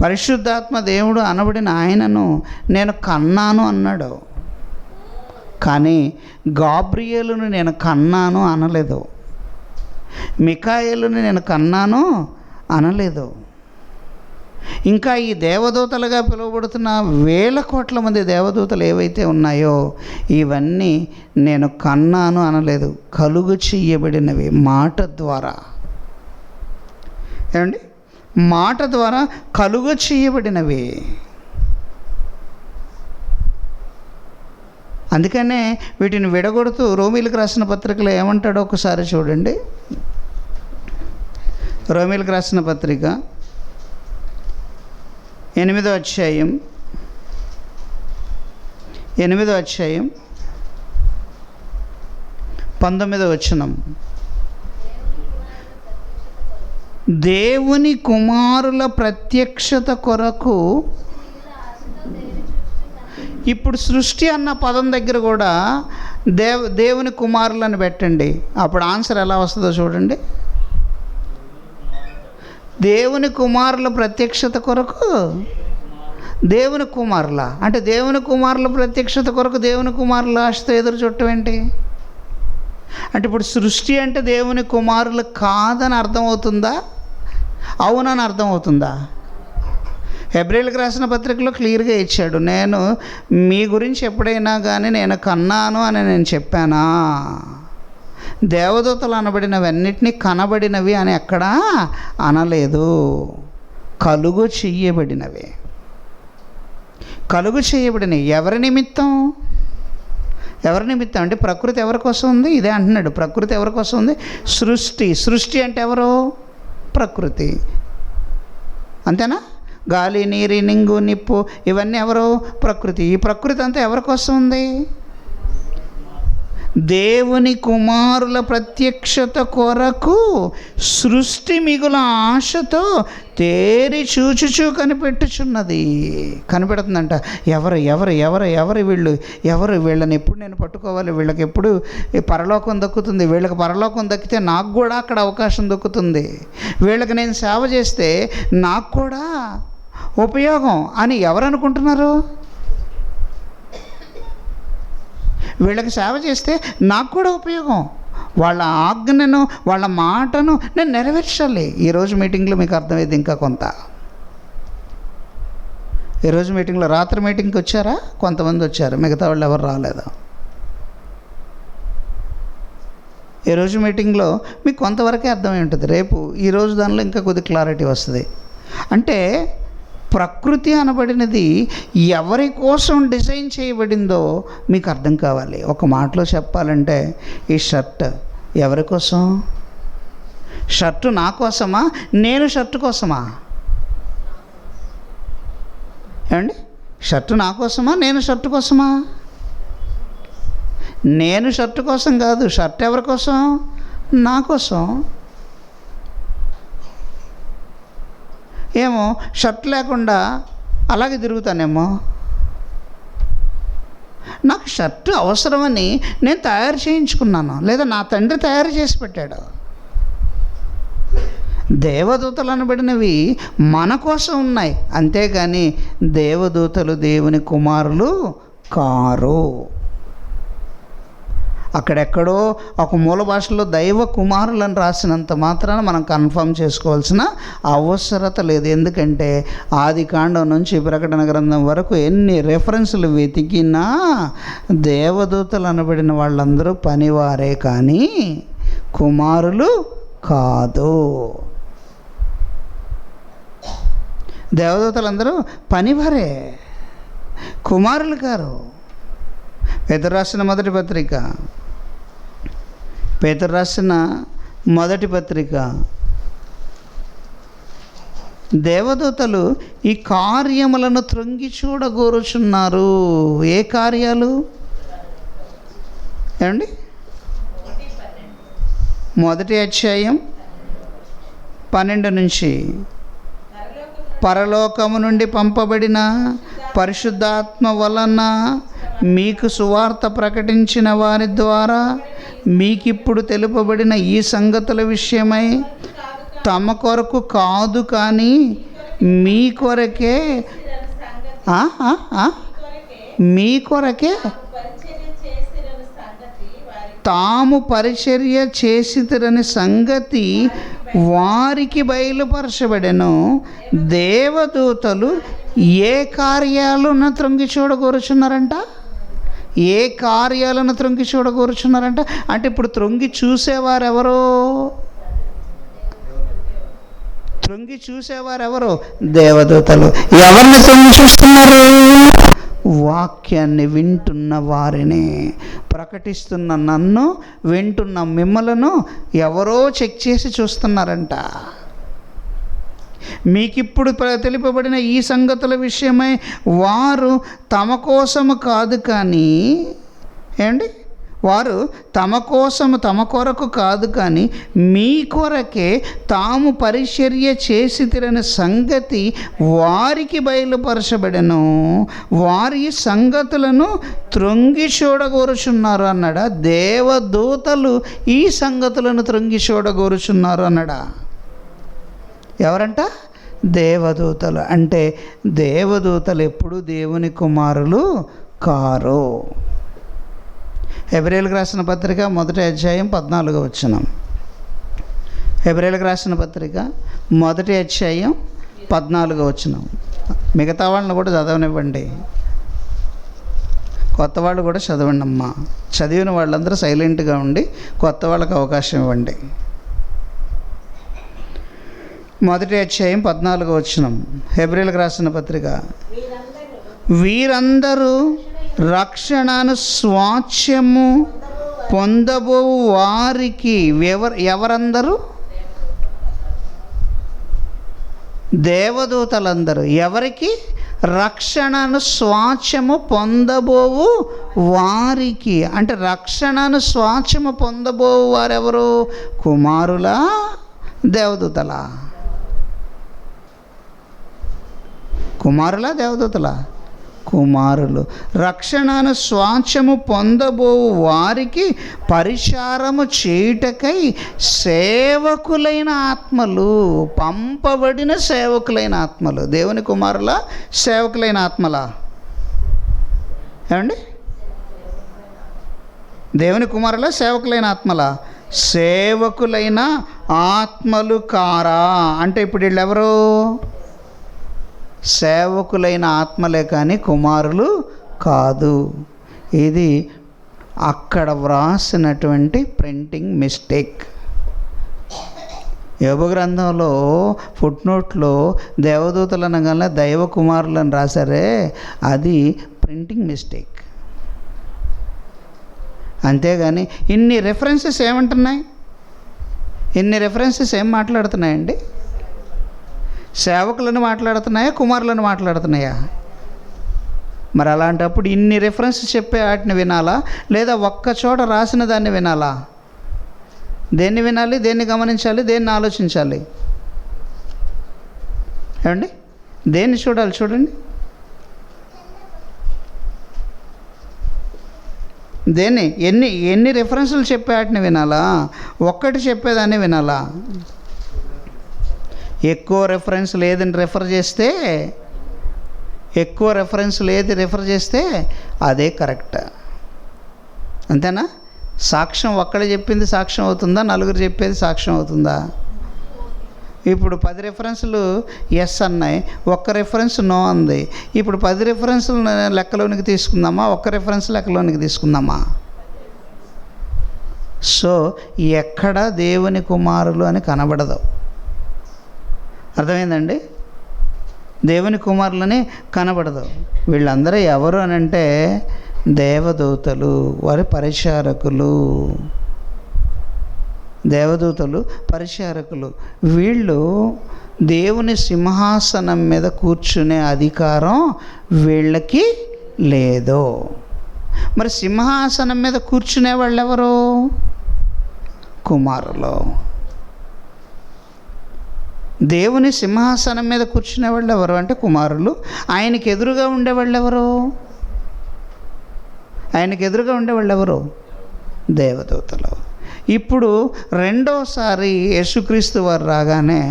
పరిశుద్ధాత్మ దేవుడు అనబడిన ఆయనను నేను కన్నాను అన్నాడు. కానీ గాబ్రియేలును నేను కన్నాను అనలేదు, మికాయేలుని నేను కన్నాను అనలేదు. ఇంకా ఈ దేవదూతలుగా పిలువబడుతున్న 1000 కోట్ల మంది దేవదూతలు ఏవైతే ఉన్నాయో ఇవన్నీ నేను కన్నాను అనలేదు, కలుగు చెయ్యబడినవి మాట ద్వారా. ఏమండి, మాట ద్వారా కలుగు చేయబడినవి. అందుకనే వీటిని విడగొడుతూ రోమీలకు రాసిన పత్రికలో ఏమంటాడో ఒకసారి చూడండి. రోమీలకు రాసిన పత్రిక 8వ అధ్యాయం 19వ వచనం. దేవుని కుమారుల ప్రత్యక్షత కొరకు. ఇప్పుడు సృష్టి అన్న పదం దగ్గర కూడా దేవుని కుమారులను పెట్టండి, అప్పుడు ఆన్సర్ ఎలా వస్తుందో చూడండి. దేవుని కుమారుల ప్రత్యక్షత కొరకు, దేవుని కుమారుల అంటే దేవుని కుమారుల ప్రత్యక్షత కొరకు దేవుని కుమారుల ఆశతో ఎదురు చూడటం ఏంటి అంటే, ఇప్పుడు సృష్టి అంటే దేవుని కుమారులు కాదని అర్థమవుతుందా, అవునని అర్థమవుతుందా? హెబ్రీయులకు రాసిన పత్రికలో క్లియర్గా ఇచ్చాడు, నేను మీ గురించి ఎప్పుడైనా కానీ నేను కన్నాను అని నేను చెప్పానా? దేవదూతలు అనబడినవన్నిటినీ కనబడినవి అని ఎక్కడా అనలేదు, కలుగు చెయ్యబడినవి. కలుగు చేయబడినవి ఎవరి నిమిత్తం? ఎవరి నిమిత్తం అంటే ప్రకృతి ఎవరి కోసం ఉంది? ఇదే అంటున్నాడు, ప్రకృతి ఎవరి కోసం ఉంది? సృష్టి. సృష్టి అంటే ఎవరు? ప్రకృతి. అంతేనా? గాలి, నీరు, నింగు, నిప్పు ఇవన్నీ ఎవరు? ప్రకృతి. ఈ ప్రకృతి అంతా ఎవరి కోసం ఉంది? దేవుని కుమారుల ప్రత్యక్షత కొరకు సృష్టి మిగుల ఆశతో తేరి చూచుచూ కనిపెడుతుందంట. ఎవరు వీళ్ళని ఎప్పుడు నేను పట్టుకోవాలి, వీళ్ళకి ఎప్పుడు పరలోకం దక్కుతుంది, వీళ్ళకి పరలోకం దక్కితే నాకు కూడా అక్కడ అవకాశం దక్కుతుంది, వీళ్ళకి నేను సేవ చేస్తే నాకు కూడా ఉపయోగం అని ఎవరు అనుకుంటున్నారు? వీళ్ళకి సేవ చేస్తే నాకు కూడా ఉపయోగం, వాళ్ళ ఆజ్ఞను వాళ్ళ మాటను నేను నెరవేర్చాలి. ఈరోజు మీటింగ్లో మీకు అర్థమైంది ఇంకా కొంత. ఈరోజు మీటింగ్లో రాత్రి మీటింగ్కి వచ్చారా? కొంతమంది వచ్చారు, మిగతా వాళ్ళు ఎవరు రాలేదా? ఈరోజు మీటింగ్లో మీకు కొంతవరకే అర్థమై ఉంటుంది. రేపు ఈరోజు దానిలో ఇంకా కొద్ది క్లారిటీ వస్తుంది. అంటే ప్రకృతి అనబడినది ఎవరి కోసం డిజైన్ చేయబడిందో మీకు అర్థం కావాలి. ఒక మాటలో చెప్పాలంటే ఈ షర్ట్ ఎవరి కోసం? షర్టు నా కోసమా, నేను షర్టు కోసమా? ఏమండి? షర్టు నా కోసమా, నేను షర్టు కోసమా? నేను షర్టు కోసం కాదు, షర్ట్ ఎవరి కోసం? నా కోసం. ఏమో షర్ట్ లేకుండా అలాగే తిరుగుతానేమో. నాకు షర్టు అవసరమని నేను తయారు చేయించుకున్నాను, లేదా నా తండ్రి తయారు చేసి పెట్టాడు. దేవదూతలు అనబడినవి మన కోసం ఉన్నాయి, అంతేగాని దేవదూతలు దేవుని కుమారులు కారు. అక్కడెక్కడో ఒక మూల భాషలో దైవ కుమారులను రాసినంత మాత్రాన మనం కన్ఫర్మ్ చేసుకోవాల్సిన అవసరత లేదు. ఎందుకంటే ఆది కాండం నుంచి ప్రకటన గ్రంథం వరకు ఎన్ని రెఫరెన్సులు వెతికినా దేవదూతలు అనబడిన వాళ్ళందరూ పనివారే కానీ కుమారులు కాదు. దేవదూతలందరూ పనివారే, కుమారులు కారు. పేతురు రాసిన మొదటి పత్రిక దేవదూతలు ఈ కార్యములను త్రొంగి చూడగోరుచున్నారు. ఏ కార్యాలు? ఏమండి? 1 అధ్యాయం 12 నుంచి పరలోకము నుండి పంపబడిన పరిశుద్ధాత్మ వలన మీకు సువార్త ప్రకటించిన వారి ద్వారా మీకిప్పుడు తెలుపబడిన ఈ సంగతుల విషయమై తమ కొరకు కాదు కానీ మీ కొరకే తాము పరిచర్య చేసిరని సంగతి వారికి బయలుపరచబడెను. దేవదూతలు ఏ కార్యాలను త్రొంగి చూడగోరుచున్నారంట? ఏ కార్యాలను త్రొంగి చూడగోరుచున్నారంట? అంటే ఇప్పుడు త్రొంగి చూసేవారెవరో? త్రొంగి చూసేవారెవరో? దేవదూతలు. ఎవరిని త్రొంగి చూస్తున్నారు? వాక్యాన్ని వింటున్న వారిని. ప్రకటిస్తున్న నన్ను, వింటున్న మిమ్మలను ఎవరో చెక్ చేసి చూస్తున్నారంట. మీకిప్పుడు తెలుపబడిన ఈ సంగతుల విషయమై వారు తమ కోసము కాదు కానీ, ఏమండి, వారు తమ కోసము తమ కొరకు కాదు కానీ మీ కొరకే తాము పరిచర్య చేసి తిరని సంగతి వారికి బయలుపరచబడెను. వారి సంగతులను త్రొంగి చూడగోరుచున్నారు అన్నాడా? దేవదూతలు ఈ సంగతులను త్రొంగి చూడగోరుచున్నారు అన్నాడా? ఎవరంట? దేవదూతలు. అంటే దేవదూతలు ఎప్పుడు దేవుని కుమారులు కారు. హెబ్రీయులకు రాసిన పత్రిక 1 అధ్యాయం 14వ వచనం. హెబ్రీయులకు రాసిన పత్రిక 1 అధ్యాయం 14వ వచనం. మిగతా వాళ్ళని కూడా చదవనివ్వండి, కొత్త వాళ్ళు కూడా చదవండి అమ్మా. చదివిన వాళ్ళందరూ సైలెంట్గా ఉండి కొత్త వాళ్ళకి అవకాశం ఇవ్వండి. 1 అధ్యాయం 14వ వచనం. హెబ్రీయులకు రాసిన పత్రిక. వీరందరూ రక్షణను స్వాచ్ఛము పొందబో వారికి ఎవరందరూ? దేవదూతలందరూ ఎవరికి? రక్షణను స్వాచ్ఛము పొందబోవు వారికి. అంటే రక్షణను స్వాచ్ఛము పొందబోవు వారెవరు? కుమారులా దేవదూతలా? కుమారులా దేవదూతలా? కుమారులు. రక్షణను స్వాచ్ఛము పొందబోవు వారికి పరిచారము చేయుటకై సేవకులైన ఆత్మలు, పంపబడిన సేవకులైన ఆత్మలు. దేవుని కుమారుల సేవకులైన ఆత్మలా? ఏమండి? దేవుని కుమారుల సేవకులైన ఆత్మలా? సేవకులైన ఆత్మలు కారా? అంటే ఇప్పుడు వీళ్ళెవరు? సేవకులైన ఆత్మలే కానీ కుమారులు కాదు. ఇది అక్కడ వ్రాసినటువంటి ప్రింటింగ్ మిస్టేక్. యోబు గ్రంథంలో ఫుట్నోట్లో దేవదూతలు అనగానే దైవ కుమారులను రాశారే, అది ప్రింటింగ్ మిస్టేక్. అంతేగాని ఇన్ని రెఫరెన్సెస్ ఏమంటున్నాయి? ఇన్ని రెఫరెన్సెస్ ఏం మాట్లాడుతున్నాయండి? సేవకులను మాట్లాడుతున్నాయా, కుమారులను మాట్లాడుతున్నాయా? మరి అలాంటప్పుడు ఇన్ని రెఫరెన్స్ చెప్పే వాటిని వినాలా, లేదా ఒక్క చోట రాసిన దాన్ని వినాలా? దేన్ని వినాలి? దేన్ని గమనించాలి? దేన్ని ఆలోచించాలి? ఏమండి? దేన్ని చూడాలి? చూడండి. దేన్ని ఎన్ని రెఫరెన్సులు చెప్పే వాటిని వినాలా, ఒక్కటి చెప్పేదాన్ని వినాలా? ఎక్కువ రెఫరెన్స్లు ఏది రెఫర్ చేస్తే అదే కరెక్ట్. అంతేనా? సాక్ష్యం ఒక్కడే చెప్పింది సాక్ష్యం అవుతుందా? నలుగురు చెప్పేది సాక్ష్యం అవుతుందా? ఇప్పుడు 10 రెఫరెన్సులు ఎస్ అన్నాయి, ఒక్క రెఫరెన్స్ నో అంది. ఇప్పుడు 10 రెఫరెన్సులు లెక్కలోనికి తీసుకుందామా, ఒక్క రెఫరెన్స్ లెక్కలోనికి తీసుకుందామా? సో ఎక్కడ దేవుని కుమారులు అని కనబడదు. అర్థమైందండి? దేవుని కుమారులని కనబడదు. వీళ్ళందరూ ఎవరు అని అంటే దేవదూతలు, వారి పరిచారకులు. దేవదూతలు, పరిచారకులు. వీళ్ళు దేవుని సింహాసనం మీద కూర్చునే అధికారం వీళ్ళకి లేదు. మరి సింహాసనం మీద కూర్చునే వాళ్ళు ఎవరు? కుమారులు. దేవుని సింహాసనం మీద కూర్చునే వాళ్ళు ఎవరు అంటే కుమారులు. ఆయనకి ఎదురుగా ఉండేవాళ్ళు ఎవరు? దేవదూతలు. ఇప్పుడు రెండోసారి యేసుక్రీస్తు వారు రాగానే,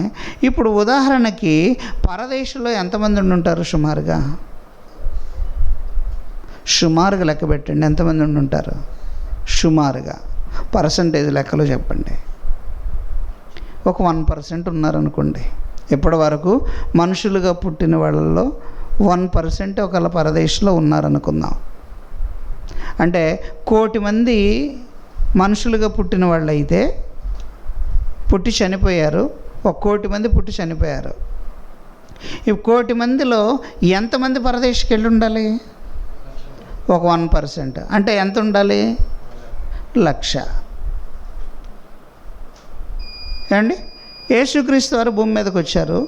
ఇప్పుడు ఉదాహరణకి పరదేశంలో ఎంతమంది ఉంటారు? సుమారుగా లెక్క పెట్టండి. ఎంతమంది ఉంటారు? సుమారుగా పర్సంటేజ్ లెక్కలో చెప్పండి. ఒక 1% ఉన్నారనుకోండి. ఇప్పటి వరకు మనుషులుగా పుట్టిన వాళ్ళలో 1% ఒకళ్ళ పరదేశంలో ఉన్నారనుకుందాం. అంటే 1,000,000 మంది మనుషులుగా పుట్టిన వాళ్ళు అయితే పుట్టి చనిపోయారు. 1,000,000 మంది పుట్టి చనిపోయారు. ఈ 1,000,000 మందిలో ఎంతమంది పరదేశకి వెళ్ళి ఉండాలి? ఒక 1%. అంటే ఎంత ఉండాలి? 1,00,000. ఏమండి? యేసుక్రీస్తు వారు భూమి మీదకి వచ్చారు,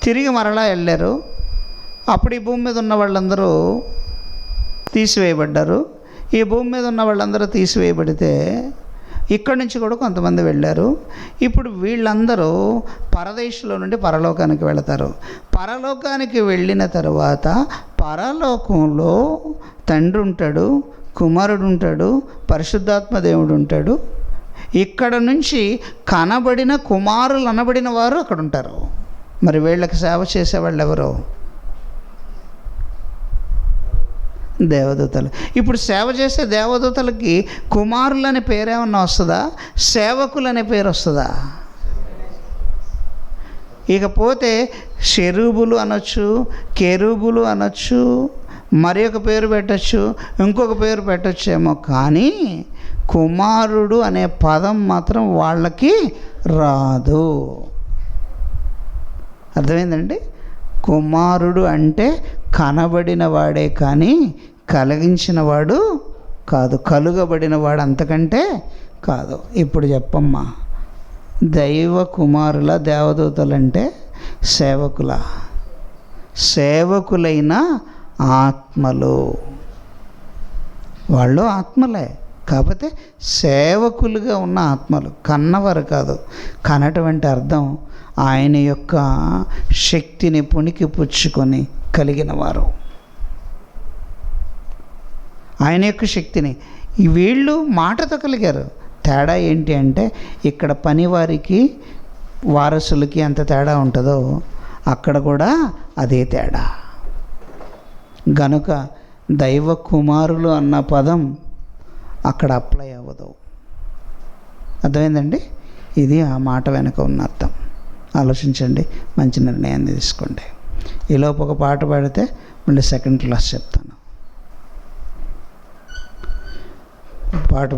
తిరిగి మరలా వెళ్ళారు. అప్పుడు ఈ భూమి మీద ఉన్న వాళ్ళందరూ తీసివేయబడ్డారు. ఈ భూమి మీద ఉన్న వాళ్ళందరూ తీసివేయబడితే ఇక్కడి నుంచి కూడా కొంతమంది వెళ్ళారు. ఇప్పుడు వీళ్ళందరూ పరదేశంలో నుండి పరలోకానికి వెళతారు. పరలోకానికి వెళ్ళిన తర్వాత పరలోకంలో తండ్రి ఉంటాడు, కుమారుడు ఉంటాడు, పరిశుద్ధాత్మ దేవుడు ఉంటాడు. ఇక్కడ నుంచి కనబడిన కుమారులు అనబడిన వారు అక్కడ ఉంటారు. మరి వీళ్ళకి సేవ చేసేవాళ్ళు ఎవరు? దేవదూతలు. ఇప్పుడు సేవ చేసే దేవదూతలకి కుమారులని పేరేమన్నా వస్తుందా? సేవకులు అనే పేరు వస్తుందా? ఇకపోతే షెరూబులు అనొచ్చు, కెరూబులు అనొచ్చు, మరి ఒక పేరు పెట్టచ్చు, ఇంకొక పేరు పెట్టచ్చేమో, కానీ కుమారుడు అనే పదం మాత్రం వాళ్ళకి రాదు. అర్థమైందండి? కుమారుడు అంటే కనబడిన వాడే కానీ కలిగించిన వాడు కాదు, కలుగబడిన వాడు అంతకంటే కాదు. ఇప్పుడు చెప్పమ్మా, దైవ కుమారుల దేవదూతలంటే సేవకులైన ఆత్మలు. వాళ్ళు ఆత్మలే, కాకపోతే సేవకులుగా ఉన్న ఆత్మలు. కన్నవారు కాదు. కనటువంటి అర్థం ఆయన యొక్క శక్తిని పుణికి పుచ్చుకొని కలిగిన వారు. ఆయన యొక్క శక్తిని వీళ్ళు మాటతో కలిగారు. తేడా ఏంటి అంటే, ఇక్కడ పనివారికి వారసులకి ఎంత తేడా ఉంటుందో అక్కడ కూడా అదే తేడా. గనుక దైవ కుమారులు అన్న పదం అక్కడ అప్లై అవ్వదు. అర్థమైందండి? ఇది ఆ మాట వెనక ఉన్న అర్థం. ఆలోచించండి, మంచి నిర్ణయాన్ని తీసుకోండి. ఈలోపు ఒక పాట పాడితే మళ్ళీ సెకండ్ క్లాస్ చెప్తాను. పాట